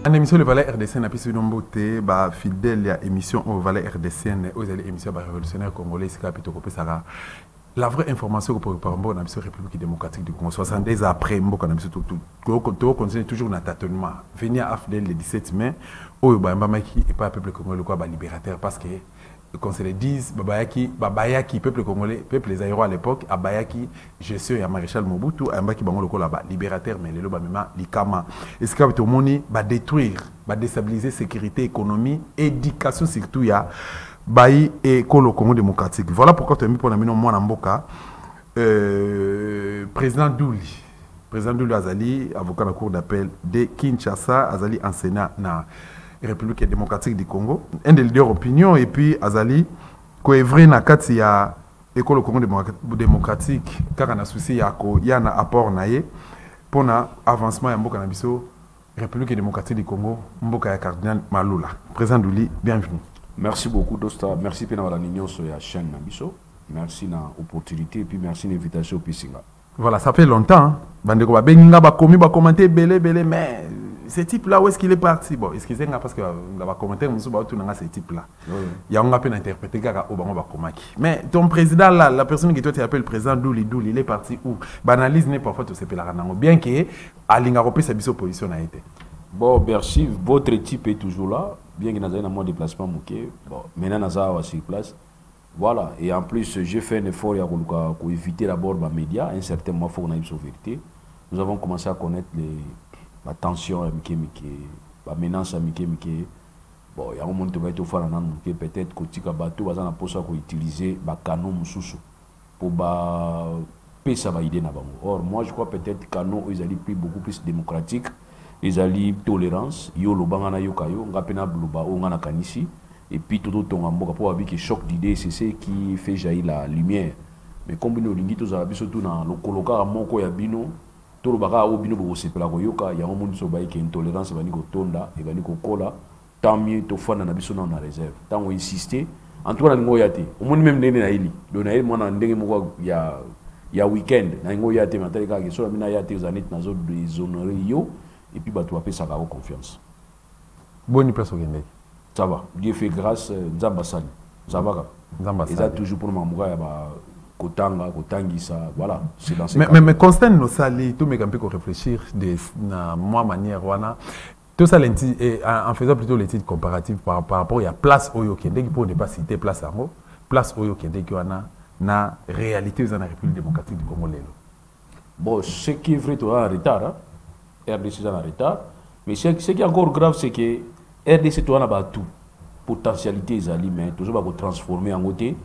En émission le Valais RDC n'a plus de beauté, bah fidèle à émission au Valais RDC, aux émissions révolutionnaires congolais, c'est capitaux copé Sarah. La vraie information pour la République démocratique du Congo, 70 ans après, tout continue toujours dans tâtonnement. Venir à Afdel le 17 mai, où Bambamaki et pas le peuple congolais quoi libérateur parce que qu'on se le dise, Babayaki, peuple congolais, peuple les aéros à l'époque, Abayaki, je suis à Maréchal Mobutu, Ambaki Bango le là-bas, libérateur, mais les loba même l'Ikama. Est-ce que tout le monde va détruire, va déstabiliser sécurité, économie, éducation surtout, il y a Bayi et Kolo Congo démocratique. Voilà pourquoi tu as mis pour la mine moi Namboka, président Douli Azali, avocat de la cour d'appel de Kinshasa, Azali enseignant na République démocratique du Congo, un des leaders opinion et puis Azali coévré na kati ya école Congo démocratique car on a souci ya un apport naie pour na avancement ya mboka na biso République démocratique du Congo mboka ya cardinal Malula. Président Douli, bienvenue. Merci beaucoup Dosta, merci pour la union sur la chaîne na biso. Merci na opportunité et puis merci l'invitation au Pissinga. Voilà, ça fait longtemps. Bandeko ba benga ba komi ba commenter belé mais ce type-là, où est-ce qu'il est parti? Bon, excusez-moi parce que va commenter ce type-là. Il y a un peu interprété mais ton président là, la personne qui toi tu appelles le président Douli, il est parti où? L'analyse n'est parfois tout ce bien que Alinga Ropé sa position a été. Bon, merci. Votre type est toujours là, bien qu'il y ait un déplacement mouqué. Bon, maintenant Naza sur place. Voilà, et en plus j'ai fait un effort pour éviter d'abord les médias. Un certain moment, il faut qu'on ait une vérité. Nous avons commencé à connaître la tension à la menace à bon, il y a un moment où il faut peut-être que le bateau va utiliser le canon pour ça va aider. Or, moi je crois peut-être que le canon ils allaient plus beaucoup plus démocratique, ils allaient tolérance, yo lo bangana yo kayo, ngapena bluba o ngana kanisi, et puis tout autant en boka pour avoir que choc d'idées, c'est ce qui fait jaillir la lumière. Mais comme nous lingi tous arabi surtout dans le coloca à moko ya bino. Tout le baka au bino bo sepela ko yoka ya monde so ba ki intolérance ba ni ko tonda e ba ni ko kola tant mieux to fana na biso na réserve tant on insister en tout cas ngo yate o monde même ndene na ili do na ili mona ndenge moko ya weekend na ngo yate matali ka ke so na mina yate zanit na zo déshonorer yo et puis ba to apesa ka confiance bonne place au Gende ça va Dieu fait grâce nzamba sali ça va nzamba sali toujours pour mamuka ya ba Kotanga, Kotangisa, voilà. Mais constant nos sali, tout me camper qu'on réfléchir de na moi manière wana. Tout ça en faisant plutôt les titres comparatifs par rapport à place Oyo Kende qui pour ne pas citer place Ango, place Oyo Kende qui wana na réalité dans la République démocratique du Congo lelo. Bon, ce qui est vrai, tu as un retard, hein? RDC est en retard, mais ce qui est encore grave, c'est que RDC tu as tout potentialité ils allaient mais toujours va transformer en côté.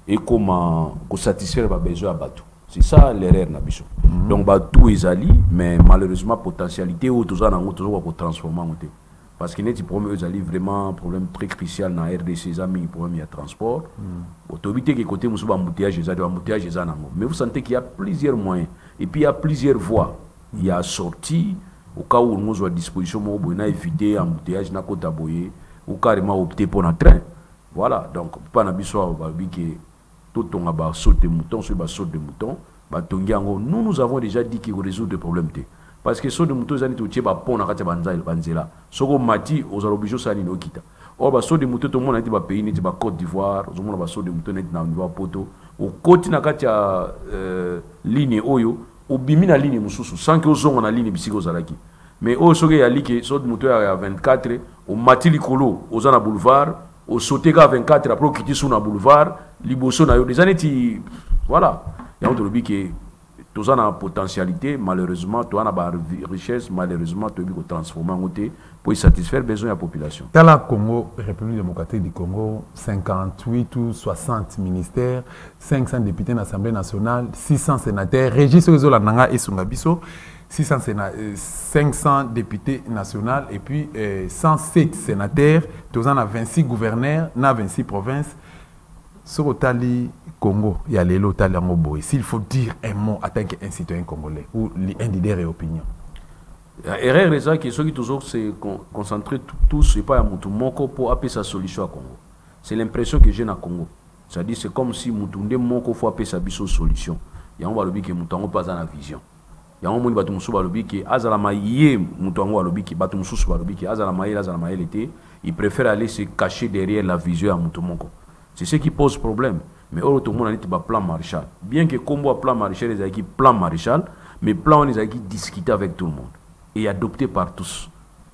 Et comment satisfaire les besoins à Batou. C'est ça l'erreur Nabiso. Donc Batou est allé, mais malheureusement potentialité ou tout ça toujours pour transformer en côté. Parce qu'il y a des problèmes vraiment un problème très crucial dans RDC amis problème de transport. Autorité qui côté musuba embouteillage mais vous sentez qu'il y a plusieurs moyens et puis il y a plusieurs voies. Il y a sortie au cas où nous avons à disposition pour éviter embouteillage na kota boyer ou carrément opter pour un train. Voilà, donc pas Nabiso que tout on a sauté de mouton, sur saut de mouton, nous avons déjà dit qu'il faut résoudre des problèmes. Parce que saut de mouton, ils ont dit pont na kati banzela. Soko mati aux alobijos sani no kita. Or saut de mouton tout le monde a dit pays n'est pas Côte d'Ivoire, tout le monde saut de mouton n'est na niveau poto. Au côté na kati ligne oyo, au bimi na ligne mususu sans que aux on a ligne bisiko zalaki. Mais au soge ya like saut de mouton à 24, au mati likolo, aux ana boulevard. Au sauté à 24 après au quitter sur le boulevard liboso na yo des années voilà il y a autre que tout ça a potentialité malheureusement tout a richesse malheureusement tout est transformé en côté pour satisfaire besoin de la population. Dans la Congo République démocratique du Congo 58 ou 60 ministères 500 députés dans l'Assemblée nationale 600 sénateurs Régis Ozola Nanga et Sungabiso 500 députés nationaux et puis 107 sénateurs, tous en a 26 gouverneurs, na 26 provinces. Sur le Tali Congo, il y a les Tali en Oboy. S'il faut dire un mot en tant qu'un citoyen congolais ou un leader et opinion. L'erreur est ça que ceux qui toujours se concentrent tous, c'est pas à Moutoumoko pour appeler sa solution à Congo. C'est l'impression que j'ai dans Congo. C'est-à-dire c'est comme si Moutoumde Moko faut appeler sa solution. Et on va le dire que Moutoumoko pas dans la vision. yango moni bato mususu balobi ke azala maye mutu yango alobi ke bato mususu balobi ke azala mayele te, il préfère aller se cacher derrière la vision ya mutu moko. C'est ce qui pose problème. Mais au tout le monde a dit plan Marshall. Bien que combo plan Marshall, les a plan Marshall, mais plan on les a discuté avec tout le monde et adopté par tous.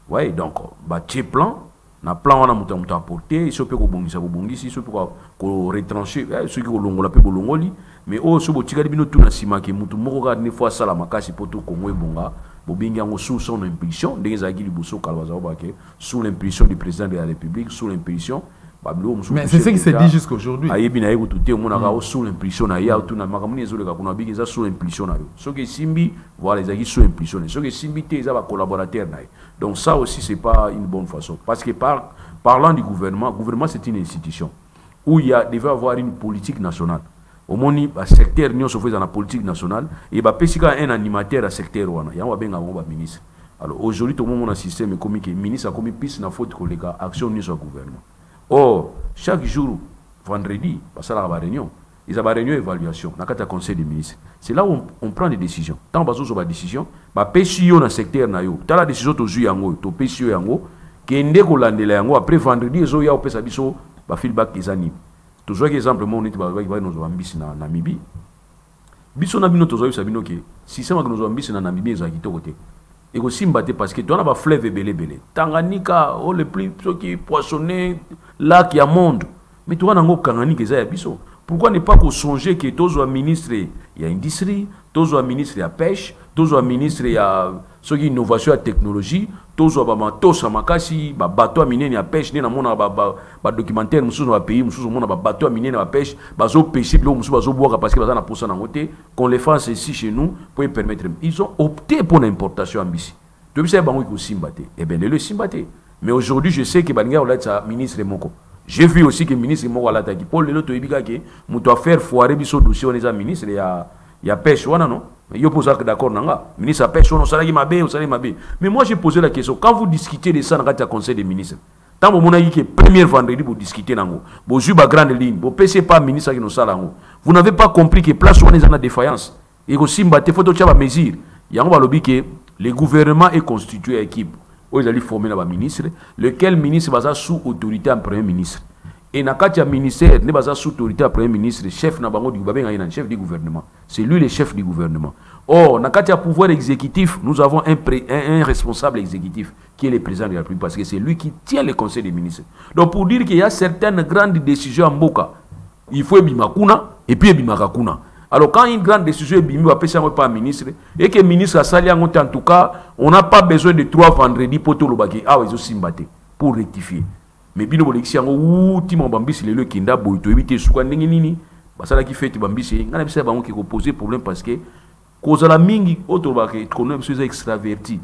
Ouais, donc bah tu plan, na plan on a mutu apporté, il se peut qu'on bongisi, il se peut qu'on retrancher, ceux qui ont la pe bolongoli, mais au so botika bino tout na sima ke mutu moko ka ne fois sala makasi poto Congo bonga, bobinga ngo sous son impulsion, des a qui bosso kalwaza obake, sous l'impulsion du président de la République, sous l'impulsion. Mais c'est ce qui s'est dit jusqu'à aujourd'hui. Sous l'impulsion, sous l'impulsion. Ce qui Simbi, voilà, les sous l'impulsion. Ce qui Simbi, ils ont collaborateur. Donc ça aussi, ce n'est pas une bonne façon. Parce que parlant du gouvernement, le gouvernement c'est une institution où il devait avoir une politique nationale. Au moins, le secteur nous se fait dans la politique nationale et il y a un animateur à secteur. Il y a un ministre. Alors aujourd'hui, tout le monde a un système comme le ministre a commis plus de faute que les actions du gouvernement. Or, chaque jour, vendredi, parce que la réunion, ils ont une réunion d'évaluation dans le conseil des ministres. C'est là où on prend des décisions. Tant que on a des décisions, PCO dans le secteur, tu as la décision de jouer en haut, tu as PCO en haut, qui est après vendredi, ils ont un feedback qui anime. Tu vois exemple, on est dans ambisi na Namibie. Biso na bino tozoyo sabino ke système que nous ambisi na Namibie ezaki côté. Et aussi mbaté parce que tu as un fleuve belé. Tanganyika, oh le plus qui poissonné lac y a monde. Mais tu as un Tanganyika ça biso. Pourquoi ne pas songer que tous les ministres il y a industrie, tous les ministres il y a pêche, tous les ministres il y a ce qui innovation et technologie, tous les bateaux makasi, bateau miner il y a pêche, ni na mona ba documentaire mususu na pays mususu mona bateau miner na pêche, bazo pêcher bilo mususu bazo boire parce que bazana posa na côté, qu'on les fasse ici chez nous pour y permettre. Ils ont opté pour l'importation ambisi. Depuis ça bango ko simbaté. Eh ben le simbaté. Mais aujourd'hui je sais que Balinga on sa ministre moko. J'ai vu aussi que le ministre Moko Alataki, Paul Lelo Toibika, qui a fait foirer biso dossier, on est un ministre, il y a pêche, non? Mais il pose d'accord, ministre a pêche, on s'arrête mabé, on s'arrête mabé. Mais moi j'ai posé la question, quand vous discutez de ça dans le conseil des ministres, tant que vous avez dit que premier vendredi vous discutez, vous jouez la grande ligne, vous ne pêchez pas ministre qui nous sale, vous n'avez pas compris que place où on est en défaillance. Et aussi, il faut que vous mesure. Il y a un lobby que le gouvernement est constitué à équipe. Où ils allaient former un ministre, lequel ministre va sous autorité en premier ministre. Et dans le ministère, ne va sous autorité en premier ministre, chef du chef du gouvernement. C'est lui le chef du gouvernement. Or, dans le pouvoir exécutif, nous avons un responsable exécutif qui est le président de la République parce que c'est lui qui tient le conseil des ministres. Donc, pour dire qu'il y a certaines grandes décisions en Boka, il faut Bimakuna et puis Bimakakuna. Alors quand une grande décision est bimée, on va pas ministre et que le ministre a sali en tout cas, on n'a pas besoin de 3 vendredis pour tout le bagage. Ah oui, ils ont pour rectifier. Mais bino bolexi en ou timo bambisi le kinda boito éviter sous quoi nini parce que qui fait bambisi ngana bisa bango qui poser problème parce que cause la mingi auto bagage qu'on est extraverti.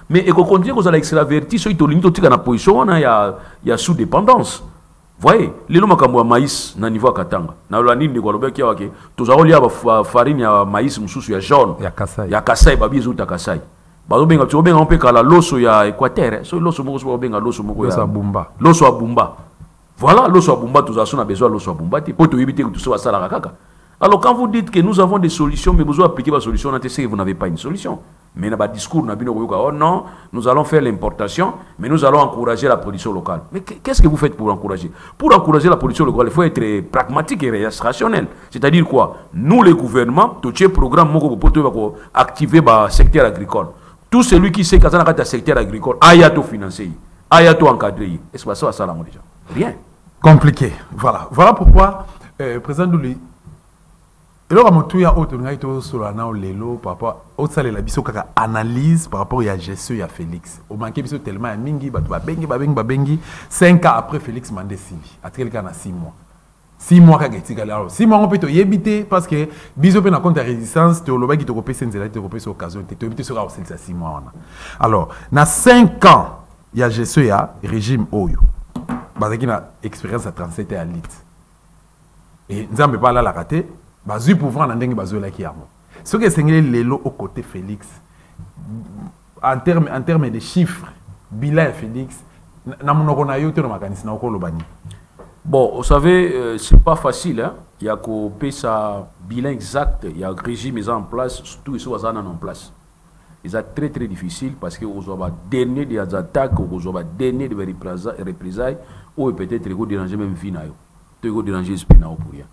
Mais et qu'on continue cause la extraverti so ito limito tika na position on ya sous dépendance. Voyez, les noms de maïs na niveau Katanga. Na lani ni kwa kia wake. Tuzao lia farine ya maïs mususu ya jaune. Ya Kasai babi zuta Kasai. Bazo benga tu benga on peut kala loso ya Équateur. So loso moko so benga loso moko ya. Loso abumba. Loso abumba. Voilà, loso abumba tuzaso na besoin loso abumba ti pour te éviter que tu sois sala kaka. Alors quand vous dites que nous avons des solutions mais vous appliquer la solution, on que vous n'avez pas une solution. Mais dans le discours, oh non, nous allons faire l'importation, mais nous allons encourager la production locale. Mais qu'est-ce que vous faites pour encourager? Pour encourager la production locale, il faut être pragmatique et rationnel. C'est-à-dire quoi? Nous, les gouvernements, tout ce programme pour activer le secteur agricole. Tout celui qui sait qu'il y a un secteur agricole, il y a tout financé, il y a tout encadré. Est-ce que ça va déjà? Rien. Compliqué. Voilà. Voilà pourquoi, président Douli, et alors, il y a autre chose par rapport à la analyse par rapport à la gestion de Félix. Au manqué tellement à Mingi, 5 ans après Félix Mandé Simbi. À quel cas 6 mois. 6 mois alors 6 mois on peut éviter parce que biso pe na compte résistance te loba qui te repé senzela te repé sur occasion te éviter sur 6 mois. Alors, na 5 ans, il y a gestion ya régime Oyo. Bazaki na expérience à 37 à lit. Et nzambe pas là la raté. Bazui pouvoir na ndenge bazo la kiamo. Ce que c'est lelo au côté Félix en termes de chiffres bilan Félix na monoko na yo te no makanisi na okolo bani. Bon, vous savez, c'est pas facile. Hein? Il y a qu'au ça bilan exact, il y a un régime mis en place, surtout ici, en place. C'est très très difficile parce que vous avez dernier des attaques, vous avez dernier des représailles, ou peut-être vous déranger même vie, vous déranger l'esprit pour rien.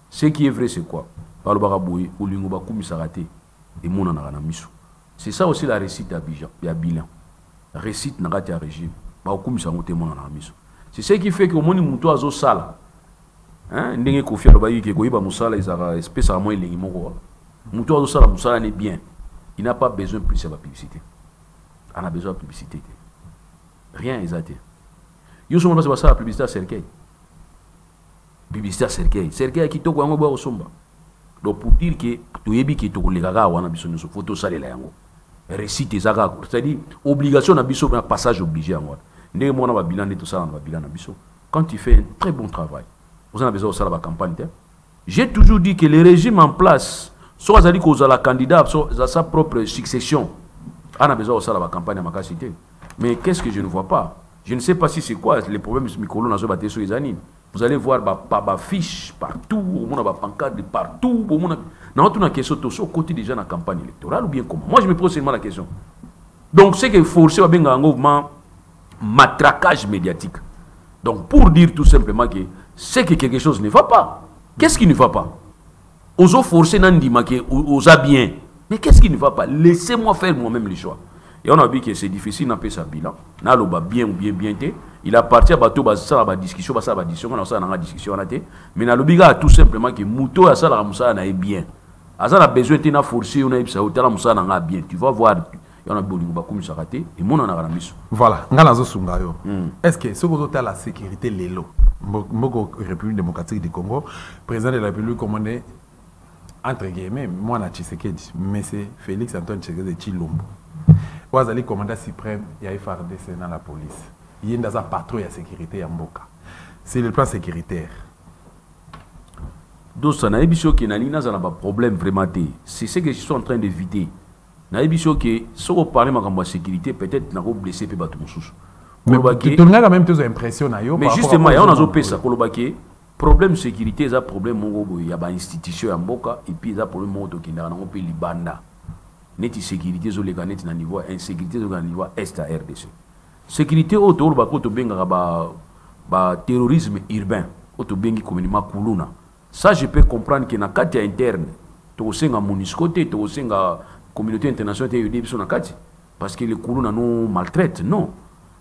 Ce qui est vrai, c'est quoi? Par le baraboui, ou l'ingouba kumisarate, et mon anaramisu. C'est ça aussi la récite à bilan. Récite n'a pas régime. C'est ce qui fait que au moins muto azo sala. Hein, ndenge kofi alobayi ke koyiba musala ezara spécialement elengi moko. Muto azo sala musala n'est bien. Il n'a pas besoin plus de publicité. On a besoin de publicité. Rien exact. Yo somo basa basa publicité à Serkei. Publicité à Serkei. Serkei qui to ko ngo ba osomba. Donc pour dire que to yebi ki to ko legaga wana biso nso photo salela yango. Récite ezaka, c'est-à-dire obligation na biso na passage obligé yango. Ndenge mona ba bilan de tout ça na bilan na biso. Quand tu fais un très bon travail, vous en avez besoin de ça la campagne. J'ai toujours dit que le régime en place, soit ça dit qu'on a la candidat, soit sa propre succession, on a besoin de ça la campagne à ma cité. Mais qu'est-ce que je ne vois pas? Je ne sais pas si c'est quoi les problèmes de Mikolo dans ce bâtiment sur les années. Vous allez voir des fiches partout, au monde a des pancartes partout, au monde a une question au côté des gens dans la campagne électorale ou bien comment? Moi je me pose seulement la question. Donc c'est que forcer à bien un mouvement matraquage médiatique. Donc pour dire tout simplement que c'est que quelque chose ne va pas. Qu'est-ce qui ne va pas? Oso forcer Nandima que osa bien. Mais qu'est-ce qui ne va pas? Laissez-moi faire moi-même les choix. Et on a vu que c'est difficile d'appeler ça bilan. N'a pas bien ou bien té. Il appartient à bateau ça la discussion, ça la discussion, on a ça dans la discussion on a té. Mais n'a l'obliga tout simplement que muto à ça la musa na bien. À ça a besoin de forcer on a ça hôtel la musa na bien. Tu vas voir on a besoin de comme ça raté et mon on a la mission. Voilà, ngana zo sungayo. Est-ce que ce que la sécurité lelo Moko République démocratique du Congo, président de la République commandé entre guillemets moi na Tshisekedi, mais c'est Félix Antoine Tshisekedi de Chilombo. Wazali commandant suprême ya FARDC dans la police. Il y a une patrouille de sécurité à Mboka. C'est le plan sécuritaire. Donc ça n'a pas de problème vraiment. C'est ce que je suis en train d'éviter. Na émission que si on parle de sécurité, peut-être n'a pas blessé peut battre mon sous. Mais tu as quand même tes impressions. Mais justement, il y a un autre ça. Problème de sécurité, il y a un problème il y a une institution à Mboka et puis il y a un problème qui est dans le Libanda. Net sécurité sur les ganettes na niveau insécurité sur le niveau est à RDC. Sécurité autour de ba terrorisme urbain, autour bengi communément kuluna. Ça je peux comprendre que na kati interne, to senga MONUSCO te to senga communauté internationale te yodi biso na kati parce que les kuluna nous maltraitent non.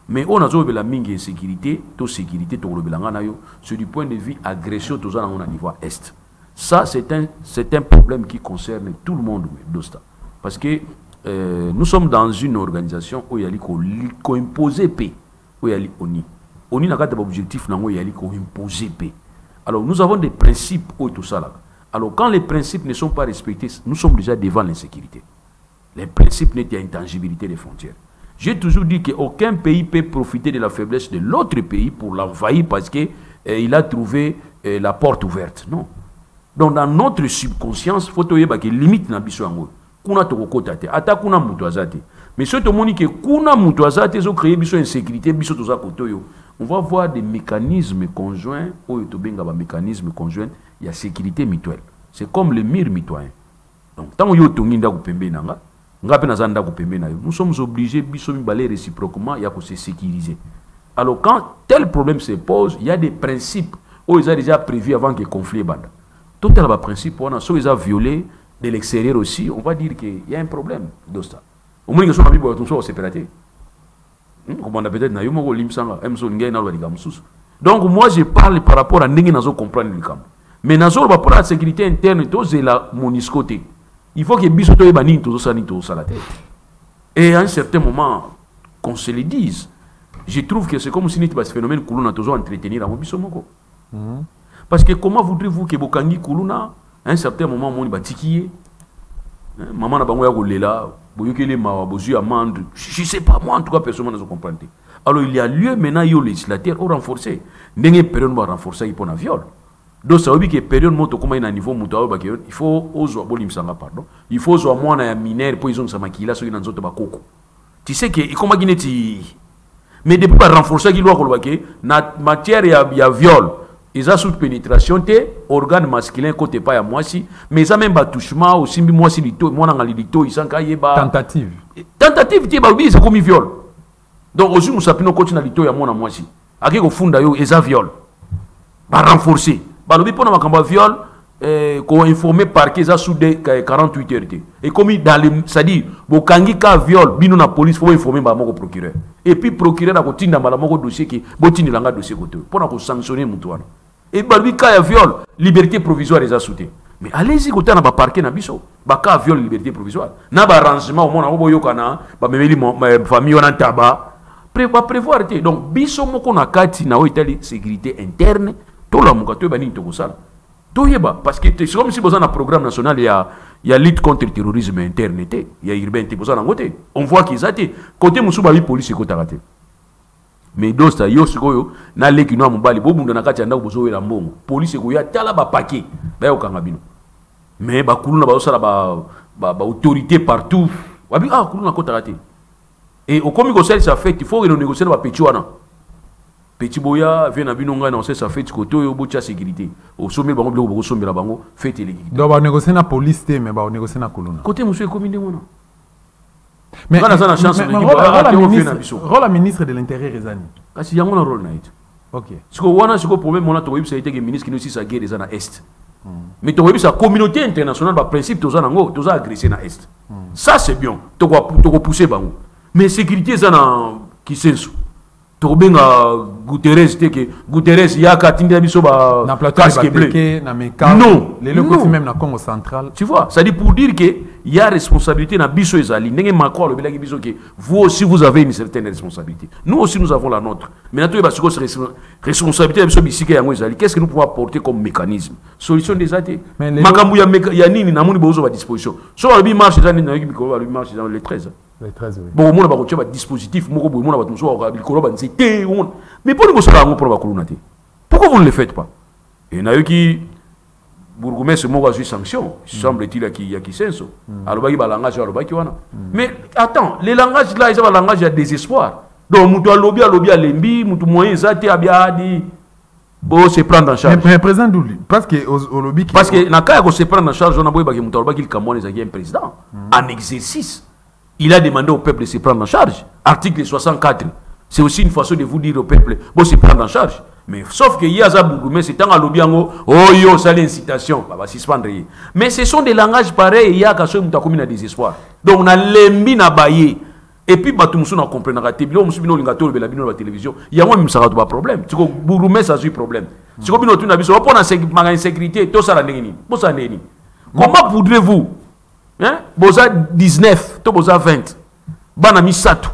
Mais on a zo la mingi insécurité, to sécurité to lobelanga na yo sur du point de vue agression to za na niveau est. Ça c'est un problème qui concerne tout le monde d'Osta. Parce que nous sommes dans une organisation où il y a imposer paix, où il y a ONI. ONI n'a pas d'objectif, où il y a imposer paix. Alors nous avons des principes où tout ça là. Alors quand les principes ne sont pas respectés, nous sommes déjà devant l'insécurité. Les principes n'étaient intangibilité des frontières. J'ai toujours dit qu'aucun pays peut profiter de la faiblesse de l'autre pays pour l'envahir parce qu'il a trouvé la porte ouverte. Non. Donc dans notre subconscience, il faut que limite n'a pas kuna tokokota te ata kuna mutu azate mais ce tomoni que kuna mutu azate zo créer biso insécurité biso toza kotoyo on va voir des mécanismes conjoints ou to benga ba mécanismes conjoints il y a sécurité mutuelle c'est comme le mur mitoyen donc tant yo tongi nda ko pembe nanga ngape na zanda ko pembe na yo nous sommes obligés biso mibale réciproquement ya ko se sécuriser alors quand tel problème se pose il y a des principes où ils ont déjà prévu avant que le conflit banda tout est là principe on a so ils ont violé de l'extérieur aussi, on va dire qu'il y a un problème de ça. Au moins, ils sont amis pour tout ça, c'est pératé. Comme on a peut-être na yomo limsanga, emso ngay na wali gamsus. Donc moi je parle par rapport à n'engi nazo comprendre le camp. Mais nazo ba pour la sécurité interne to c'est la MONUSCO te. Il faut que biso to ebani to ça ni to ça la tête. Et à un certain moment qu'on se le dise, je trouve que c'est comme si ce phénomène kuluna to entretenir à biso moko. Parce que comment voudrez-vous que bokangi kuluna à un certain moment, on va tiquer. Maman n'a pas eu là, je ne sais pas, moi en tout cas, personne ne comprend. Alors il y a lieu maintenant, il y a législateur au renforcer. N'est-ce pas période va renforcer pour un viol. Donc ça veut dire que période monte comme un niveau il faut oser pardon. Il faut oser moi na mineur pour ils ont ça maquilla sur une autre bakoko. Tu sais que comment guiné mais depuis pas renforcer qui doit na matière il y a viol. ils ont sous pénétration té organe masculin côté pas à moi si mais ça même batouchement aussi moi si lito moi dans lito ils sont caillé ba tentative té ba oui c'est comme viol donc aussi nous sapino continue lito ya moi si aki ko funda yo eza viol ba renforcer ba lobi pona makamba viol qu'on informé par qu'ils a sous des 48 heures et comme dans les c'est-à-dire bokangi ka viol bino na police faut informer ba moko procureur et puis procureur a kotinda mala moko dossier qui botindi langa dossier koto pona ko sanctionner mutu wana et barbi ka ya viol liberté provisoire les a sauté mais allez-y côté na ba parquet na biso ba ka viol liberté provisoire na ba arrangement au mona obo yokana ba memeli famille wana taba prévoir té donc biso moko na kati na o itali sécurité interne to la muka to ba ni to kosala. Parce que c'est comme si vous avez un programme national, il y a lutte contre le terrorisme interne, il y a urbain, on voit qu'ils ont été. Côté Moussouba, la police est côté. Mais d'autres, il y a des gens qui ont été en train de se faire des police est côté. Il y a des paquets. Mais il y a des autorités partout. Et comme il faut renégocier les petits. Petit boya vient à binonga dans cette fête côté au bout de sécurité au sommet bango biloko boko sommet la bango fête les donc ba négocier na police mais ba négocier na kolona côté monsieur commune mona mais on a la chance rôle ministre de l'intérieur ezani kasi yango na rôle na it OK siko wana siko problème on a to ça été que ministre qui nous aussi sa guerre ezana est mais to sa communauté internationale ba principe to za nango to za agresser na est ça c'est bien to ko pousser bango mais sécurité ezana qui sensu Tobenga Guterres teke Guterres yaka tinda biso ba na plateau casque bleu na meka non les locaux même na Congo central tu vois ça dit pour dire que il y a responsabilité na biso ezali ndenge Macron le belaki biso que vous aussi vous avez une certaine responsabilité nous aussi nous avons la nôtre mais na to ba siko responsabilité biso bisika yango ezali qu'est-ce que nous pouvons apporter comme mécanisme solution des athées makambu ya nini na moni bozo ba disposition so ba bi marche ezali na yiki ko ba bi marche dans les 13 les 13 oui bon on va un dispositif moko boy mona batumso ba bikolo ba nzete mais pour nous ça ngo pour ba koluna te pourquoi vous ne le faites pas et na yoki bourgmestre moko a sanction semble-t-il qu'il y a qui senso alobaki ba langage alobaki wana mais attends les langages là ils ont un langage de désespoir donc mutu alobi alembi mutu moyen zate abiadi bon se prendre en charge mais président Douli parce que au lobby parce que na ka ko se prendre en charge on a boy ba mutu alobaki le Cameroun est un président en exercice. Il a demandé au peuple de se prendre en charge. Article 64. C'est aussi une façon de vous dire au peuple, bon, se prendre en charge. Mais sauf que Yaza Bougoumé, c'est un alobiango, oh yo, ça l'incitation. Mais ce sont des langages pareils, il y a quelque chose qui a désespoir. Donc on a l'embi na baye. Et puis, bah, tout le monde comprend. Il y a la télévision. Il y a même ça pas problème. Tu vois, Bougoumé, ça a eu problème. Tu vois, on a vu, on a une sécurité, tout ça, comment voudrez-vous? Hein? Boza 19, to boza 20. Bana misatu.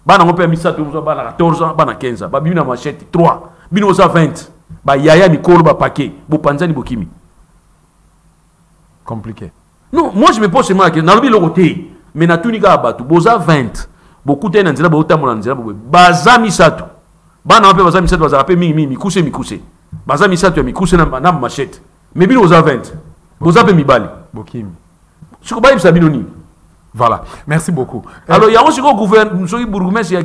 Bana ngope misatu, boza bana 14 ans, bana 15 ans. Ba bina machette 3. Bino boza 20. Ba yaya Nicole ba paquet. Bo panzani bokimi. Compliqué. Non, moi je me pose seulement la question. Nalobi le côté. Mais na tunika abatu. Boza 20. Beaucoup de nzela bo tamola nzela bo. Baza misatu. Bana ngope baza misatu baza pe mikuse. Baza misatu ya mikuse na machette. Mais bino boza 20. Boza pe mibali. Bokimi. Voilà, merci beaucoup. Alors, il y a aussi un gouvernement, qui a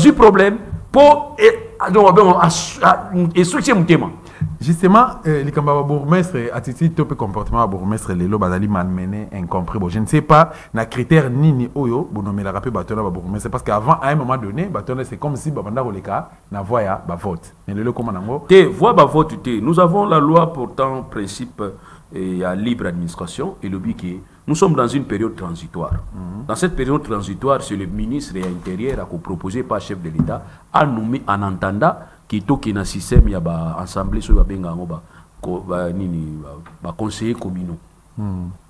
eu problème pour structurer mon thème. Justement, les bourgmestres, attitude, top comportement, bourgmestre, les lobes, bazali malmené, incompris. Bon, je ne sais pas, na critère ni oyo, bon, nommé la rappel batona bourgmestre, parce qu'avant, à un moment donné, batona, c'est comme si babanda oleka, na voix ya vote. Mais le comment nango? Te voix ba vote te. Nous avons la loi portant principe à libre administration et le but qui est nous sommes dans une période transitoire. Dans cette période transitoire, c'est le ministre de l'Intérieur qui a proposé par chef de l'État à nommer en entendant qu'il y a un système, il y a une assemblée, il y a un conseiller communaux.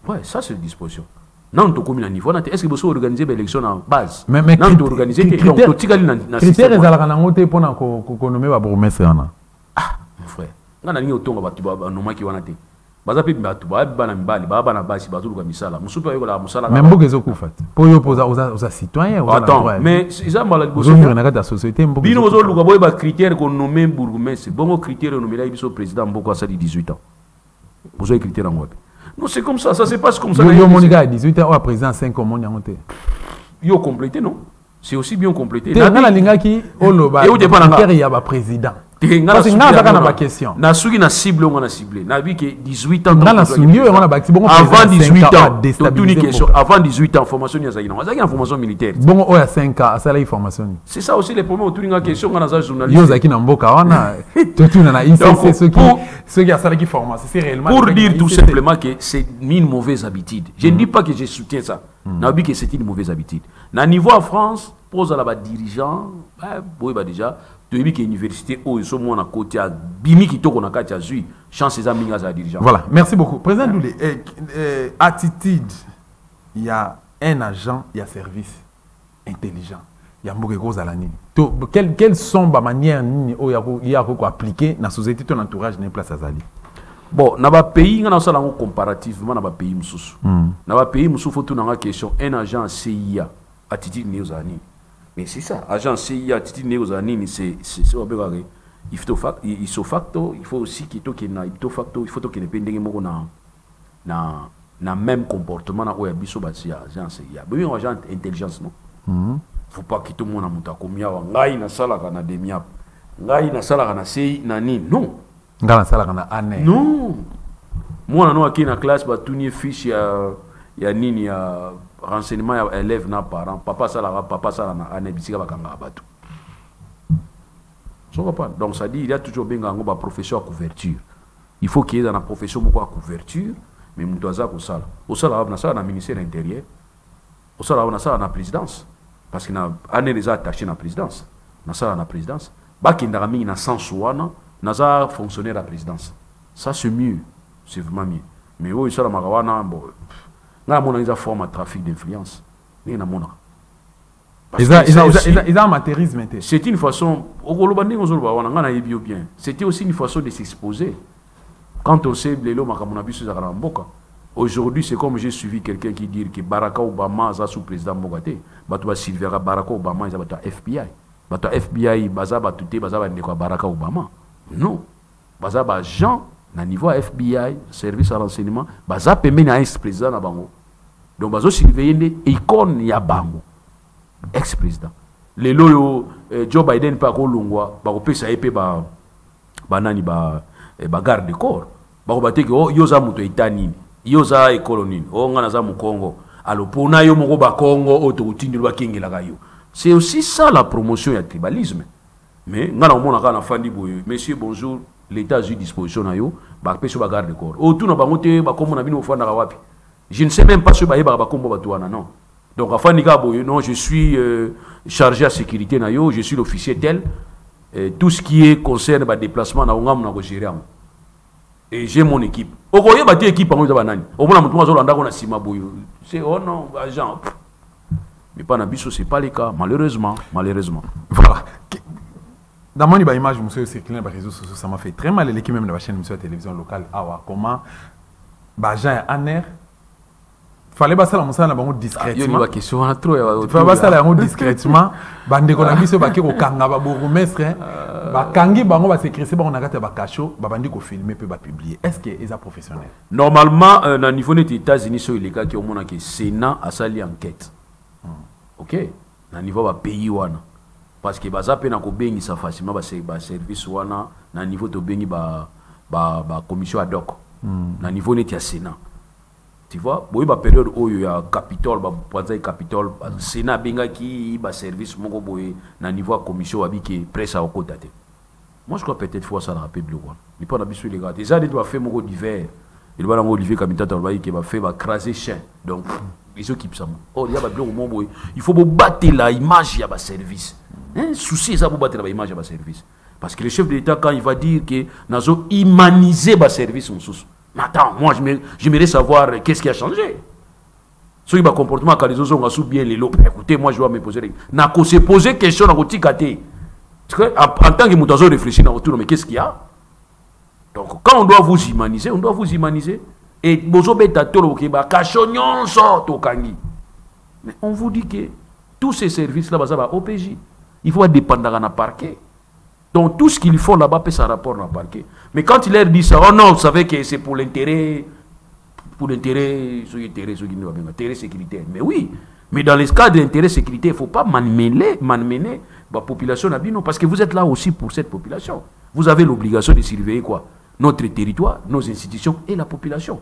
Ouais, ça c'est une disposition. Non, on commune à niveau. Est-ce que vous organisez l'élection en base? Mais non, on organise critères les pour nommer la bourgmestre. Ah, mon frère. On a nommer qui bazapi batu bana mbali bana basi bazuluka misala musupe ayoko la musala même bokezo kufat pour yo poser aux citoyens attends mais ils ont liboso na la société mboka bino zo luka boy ba critère qu'on nomme bourgmestre bongo critère nommé là biso président mboko a 18 ans vous avez critère en wapi non c'est comme ça se passe comme ça yo monika 18 ans au président 5 ans monyango te yo complété non c'est aussi bien complété na linga ki oloba critère ya ba président Parce que nous avons une question. Na suki na cible on a ciblé. Na vu que 18 ans avant 18 ans. Avant 18 ans formation ni azaki. Azaki en formation militaire. Bon o ya 5 ans ça la formation. C'est ça aussi les premiers autour d'une question on a ça journaliste. Yo zaki na mboka wana tout na ICC ceux qui a ça qui formation c'est réellement pour dire tout simplement que c'est une mauvaise habitude. Je ne dis pas que je soutiens ça. Na vu que c'est une mauvaise habitude. Na niveau en France pose à la dirigeant bah déjà tu as vu que l'université où ils sont mon à côté à bimi qui toko na kati azui chance les amis à dirigeant. Voilà, merci beaucoup. Président Doulé, attitude, il y a un agent, il y a service intelligent. Il y a beaucoup de choses à l'année. Quelles sont les manières où il y a appliquer dans la société ton entourage n'est place à Zali? Bon, dans les pays, on a ça comparativement dans les pays mususu. Dans les pays mususu faut tout dans la question un agent CIA attitude néo-zani. Mais c'est ça, agent CIA, attitude néo-zani, c'est il faut facto, il faut aussi qu'il y ait il faut qu'il y ait un même comportement dans le biso basi agent CIA. Mais un agent intelligence non. Faut pas que tout le monde a monté comme ya ngai na sala kana demia. Ngai na sala kana sei nani non. Ngai na sala kana ane. Non. Moi na qui na classe ba tourner fiche ya nini ya renseignement ya élève na parent papa ça na ane bisika bakanga batu. Donc ça dit il y a toujours bien un professeur à couverture. Il faut qu'il y ait dans la profession beaucoup à couverture mais mon doit ça ko sala. Au sala na ça na ministère intérieur. Au sala na ça na présidence parce que na ane les attaché na présidence. Na ça na présidence. Ba kindara mingi na sens wana na ça fonctionnaire à présidence. Ça c'est mieux. C'est vraiment mieux. Mais oui ça la marawana bon na mona ils a forme à trafic d'influence. Ni na mona. Ils ont amateurisme. C'est une façon, c'était aussi une façon de s'exposer. Quand on sait les lots, aujourd'hui, c'est comme j'ai suivi quelqu'un qui dit que Barack Obama est sous président Mogate. Barack Obama est FBI. FBI, Barack Obama. Non. Jean, à niveau FBI, service à renseignement, ex-président. Donc, bazo surveiller les icônes ya bango. Ex-président. Les loyaux, Joe Biden pas kolongwa, ba kopesa épée ba nani ba garde corps. Ba kobate que yoza muto itani, yoza ekolonine, o ngana za mu Congo. Alors pour na yo moko ba Congo auto utindi ba kingela kayo. C'est aussi ça la promotion du tribalisme. Mais ngana omona kana fandi boyo, monsieur bonjour, l'état a eu disposition na yo, ba peso ba garde corps. O tout na bango te ba komo na bino fanda ka wapi. Je ne sais même pas ce ba yeba ba kombo ba tuana non. Donc, non, je suis chargé à sécurité, je suis l'officier tel. Tout ce qui est concerne le déplacement, et j'ai mon équipe. C'est oh non, agent. Mais pas Nabiso, ce n'est pas le cas, malheureusement. Voilà. Dans mon image, monsieur, c'est clair, les réseaux sociaux, ça m'a fait très mal. L'équipe même de la chaîne, monsieur, la télévision locale, comment, agent Aner. Fallait pas ça la monsa na bango discrètement. Il question trop. Fallait pas ça la bango discrètement. Bande ko na biso ba ke ko kanga ba bourgmestre. Ba kangi bango ba sécréter ba on a kata ba cacho, ba bandi ko filmer pe ba publier. Est-ce que est professionnel? Normalement na niveau des États-Unis sur les cas qui au mona que Sénat a sali enquête. OK? Na niveau ba pays wana. Parce que baza pe na ko bengi ça facilement ba service wana na niveau to bengi ba commission ad hoc. Na niveau net ya Sénat. Tu vois, il y a une période où il y a Capitole, Capitole, Sénat, Bengaki, il service, mon goboy, na niveau commission, qui presse à côté. Moi, je crois peut-être fois ça la rappelle le roi. Il peut pas les gars. Déjà, il doit faire mon d'hiver. Il va Olivier Kamita qui va faire craser chien. Donc, ils s'occupent ça. Oh, il y a mon boy. Il faut battre la image, il y a service. Souci, ça pour battre la image, il y a service. Parce que le chef de l'État, quand il va dire que nous avons humanisé le service, mais attends, moi j'aimerais savoir qu'est-ce qui a changé. Ce qui va comportement quand les autres ont sous bien les lots. Écoutez, moi je dois me poser. N'a qu'à se poser question dans votre caté. En tant que mutazo réfléchir dans votre mais qu'est-ce qu'il y a? Donc quand on doit vous humaniser, on doit vous humaniser. Et bozo beta tolo ke ba kachonyon so to kangi. Mais on vous dit que tous ces services là ça va OPJ. Il faut dépendre d'un parquet. Donc tout ce qu'ils font là-bas peut ça rapport dans le parquet. Mais quand il leur dit ça, oh non, vous savez que c'est pour l'intérêt sécuritaire. Mais oui, mais dans les cas d'intérêt sécuritaire, il ne faut pas malmener la population parce que vous êtes là aussi pour cette population. vous avez l'obligation de surveiller quoi? Notre territoire, nos institutions et la population.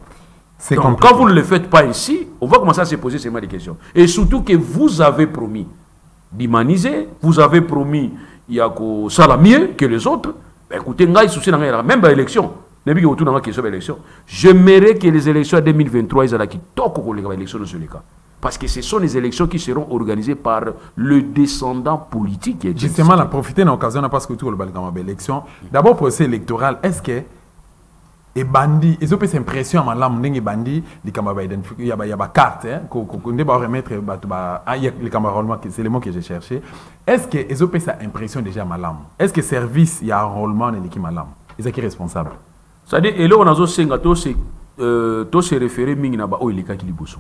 Donc, quand vous ne le faites pas ici, on va commencer à se poser seulement des questions. Et surtout que vous avez promis d'humaniser, vous avez promis il y a que ça la mieux que les autres. Ben, écoutez, même dans l'élection, j'aimerais que les élections de 2023, ils aient qui toquent les élections dans ce cas. Parce que ce sont les élections qui seront organisées par le descendant politique. Justement, la profiter de l'occasion parce que tout le balcon élection. D'abord, procès électoral, est-ce que et bandit, ils ont fait impression à l'âme n'engue bandit, les camarades identifiés, il y a carte, qu'on doit remettre, les camarades, c'est le mot que j'ai cherché. Est-ce que ils ont fait sa impression déjà à l'âme? Est-ce que service il y a un enrôlement dans l'équipe à l'âme? Ils sont qui responsables? C'est-à-dire, et là on a aussi tous ces référés mingi na ba o les cas qui liboso.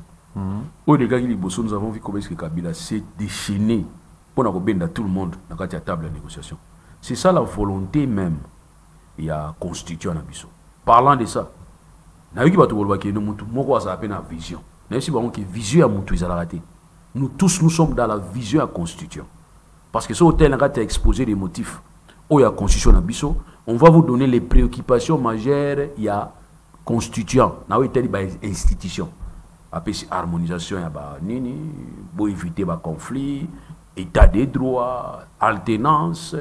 O les cas qui liboso, nous avons vu comment est-ce que Kabila s'est déchaîné pour nous benda tout le monde dans la table de négociation. C'est ça la volonté même. Il y a constitué un abisso. Parlant de ça, vision. Nous tous, nous sommes dans la vision à constitution. Parce que ce hôtel a exposé des motifs. Où il y a constitution, on va vous donner les préoccupations majeures. Il y a constituant, il y a institution. Après, harmonisation, il y a éviter les conflits, état des droits, alternance,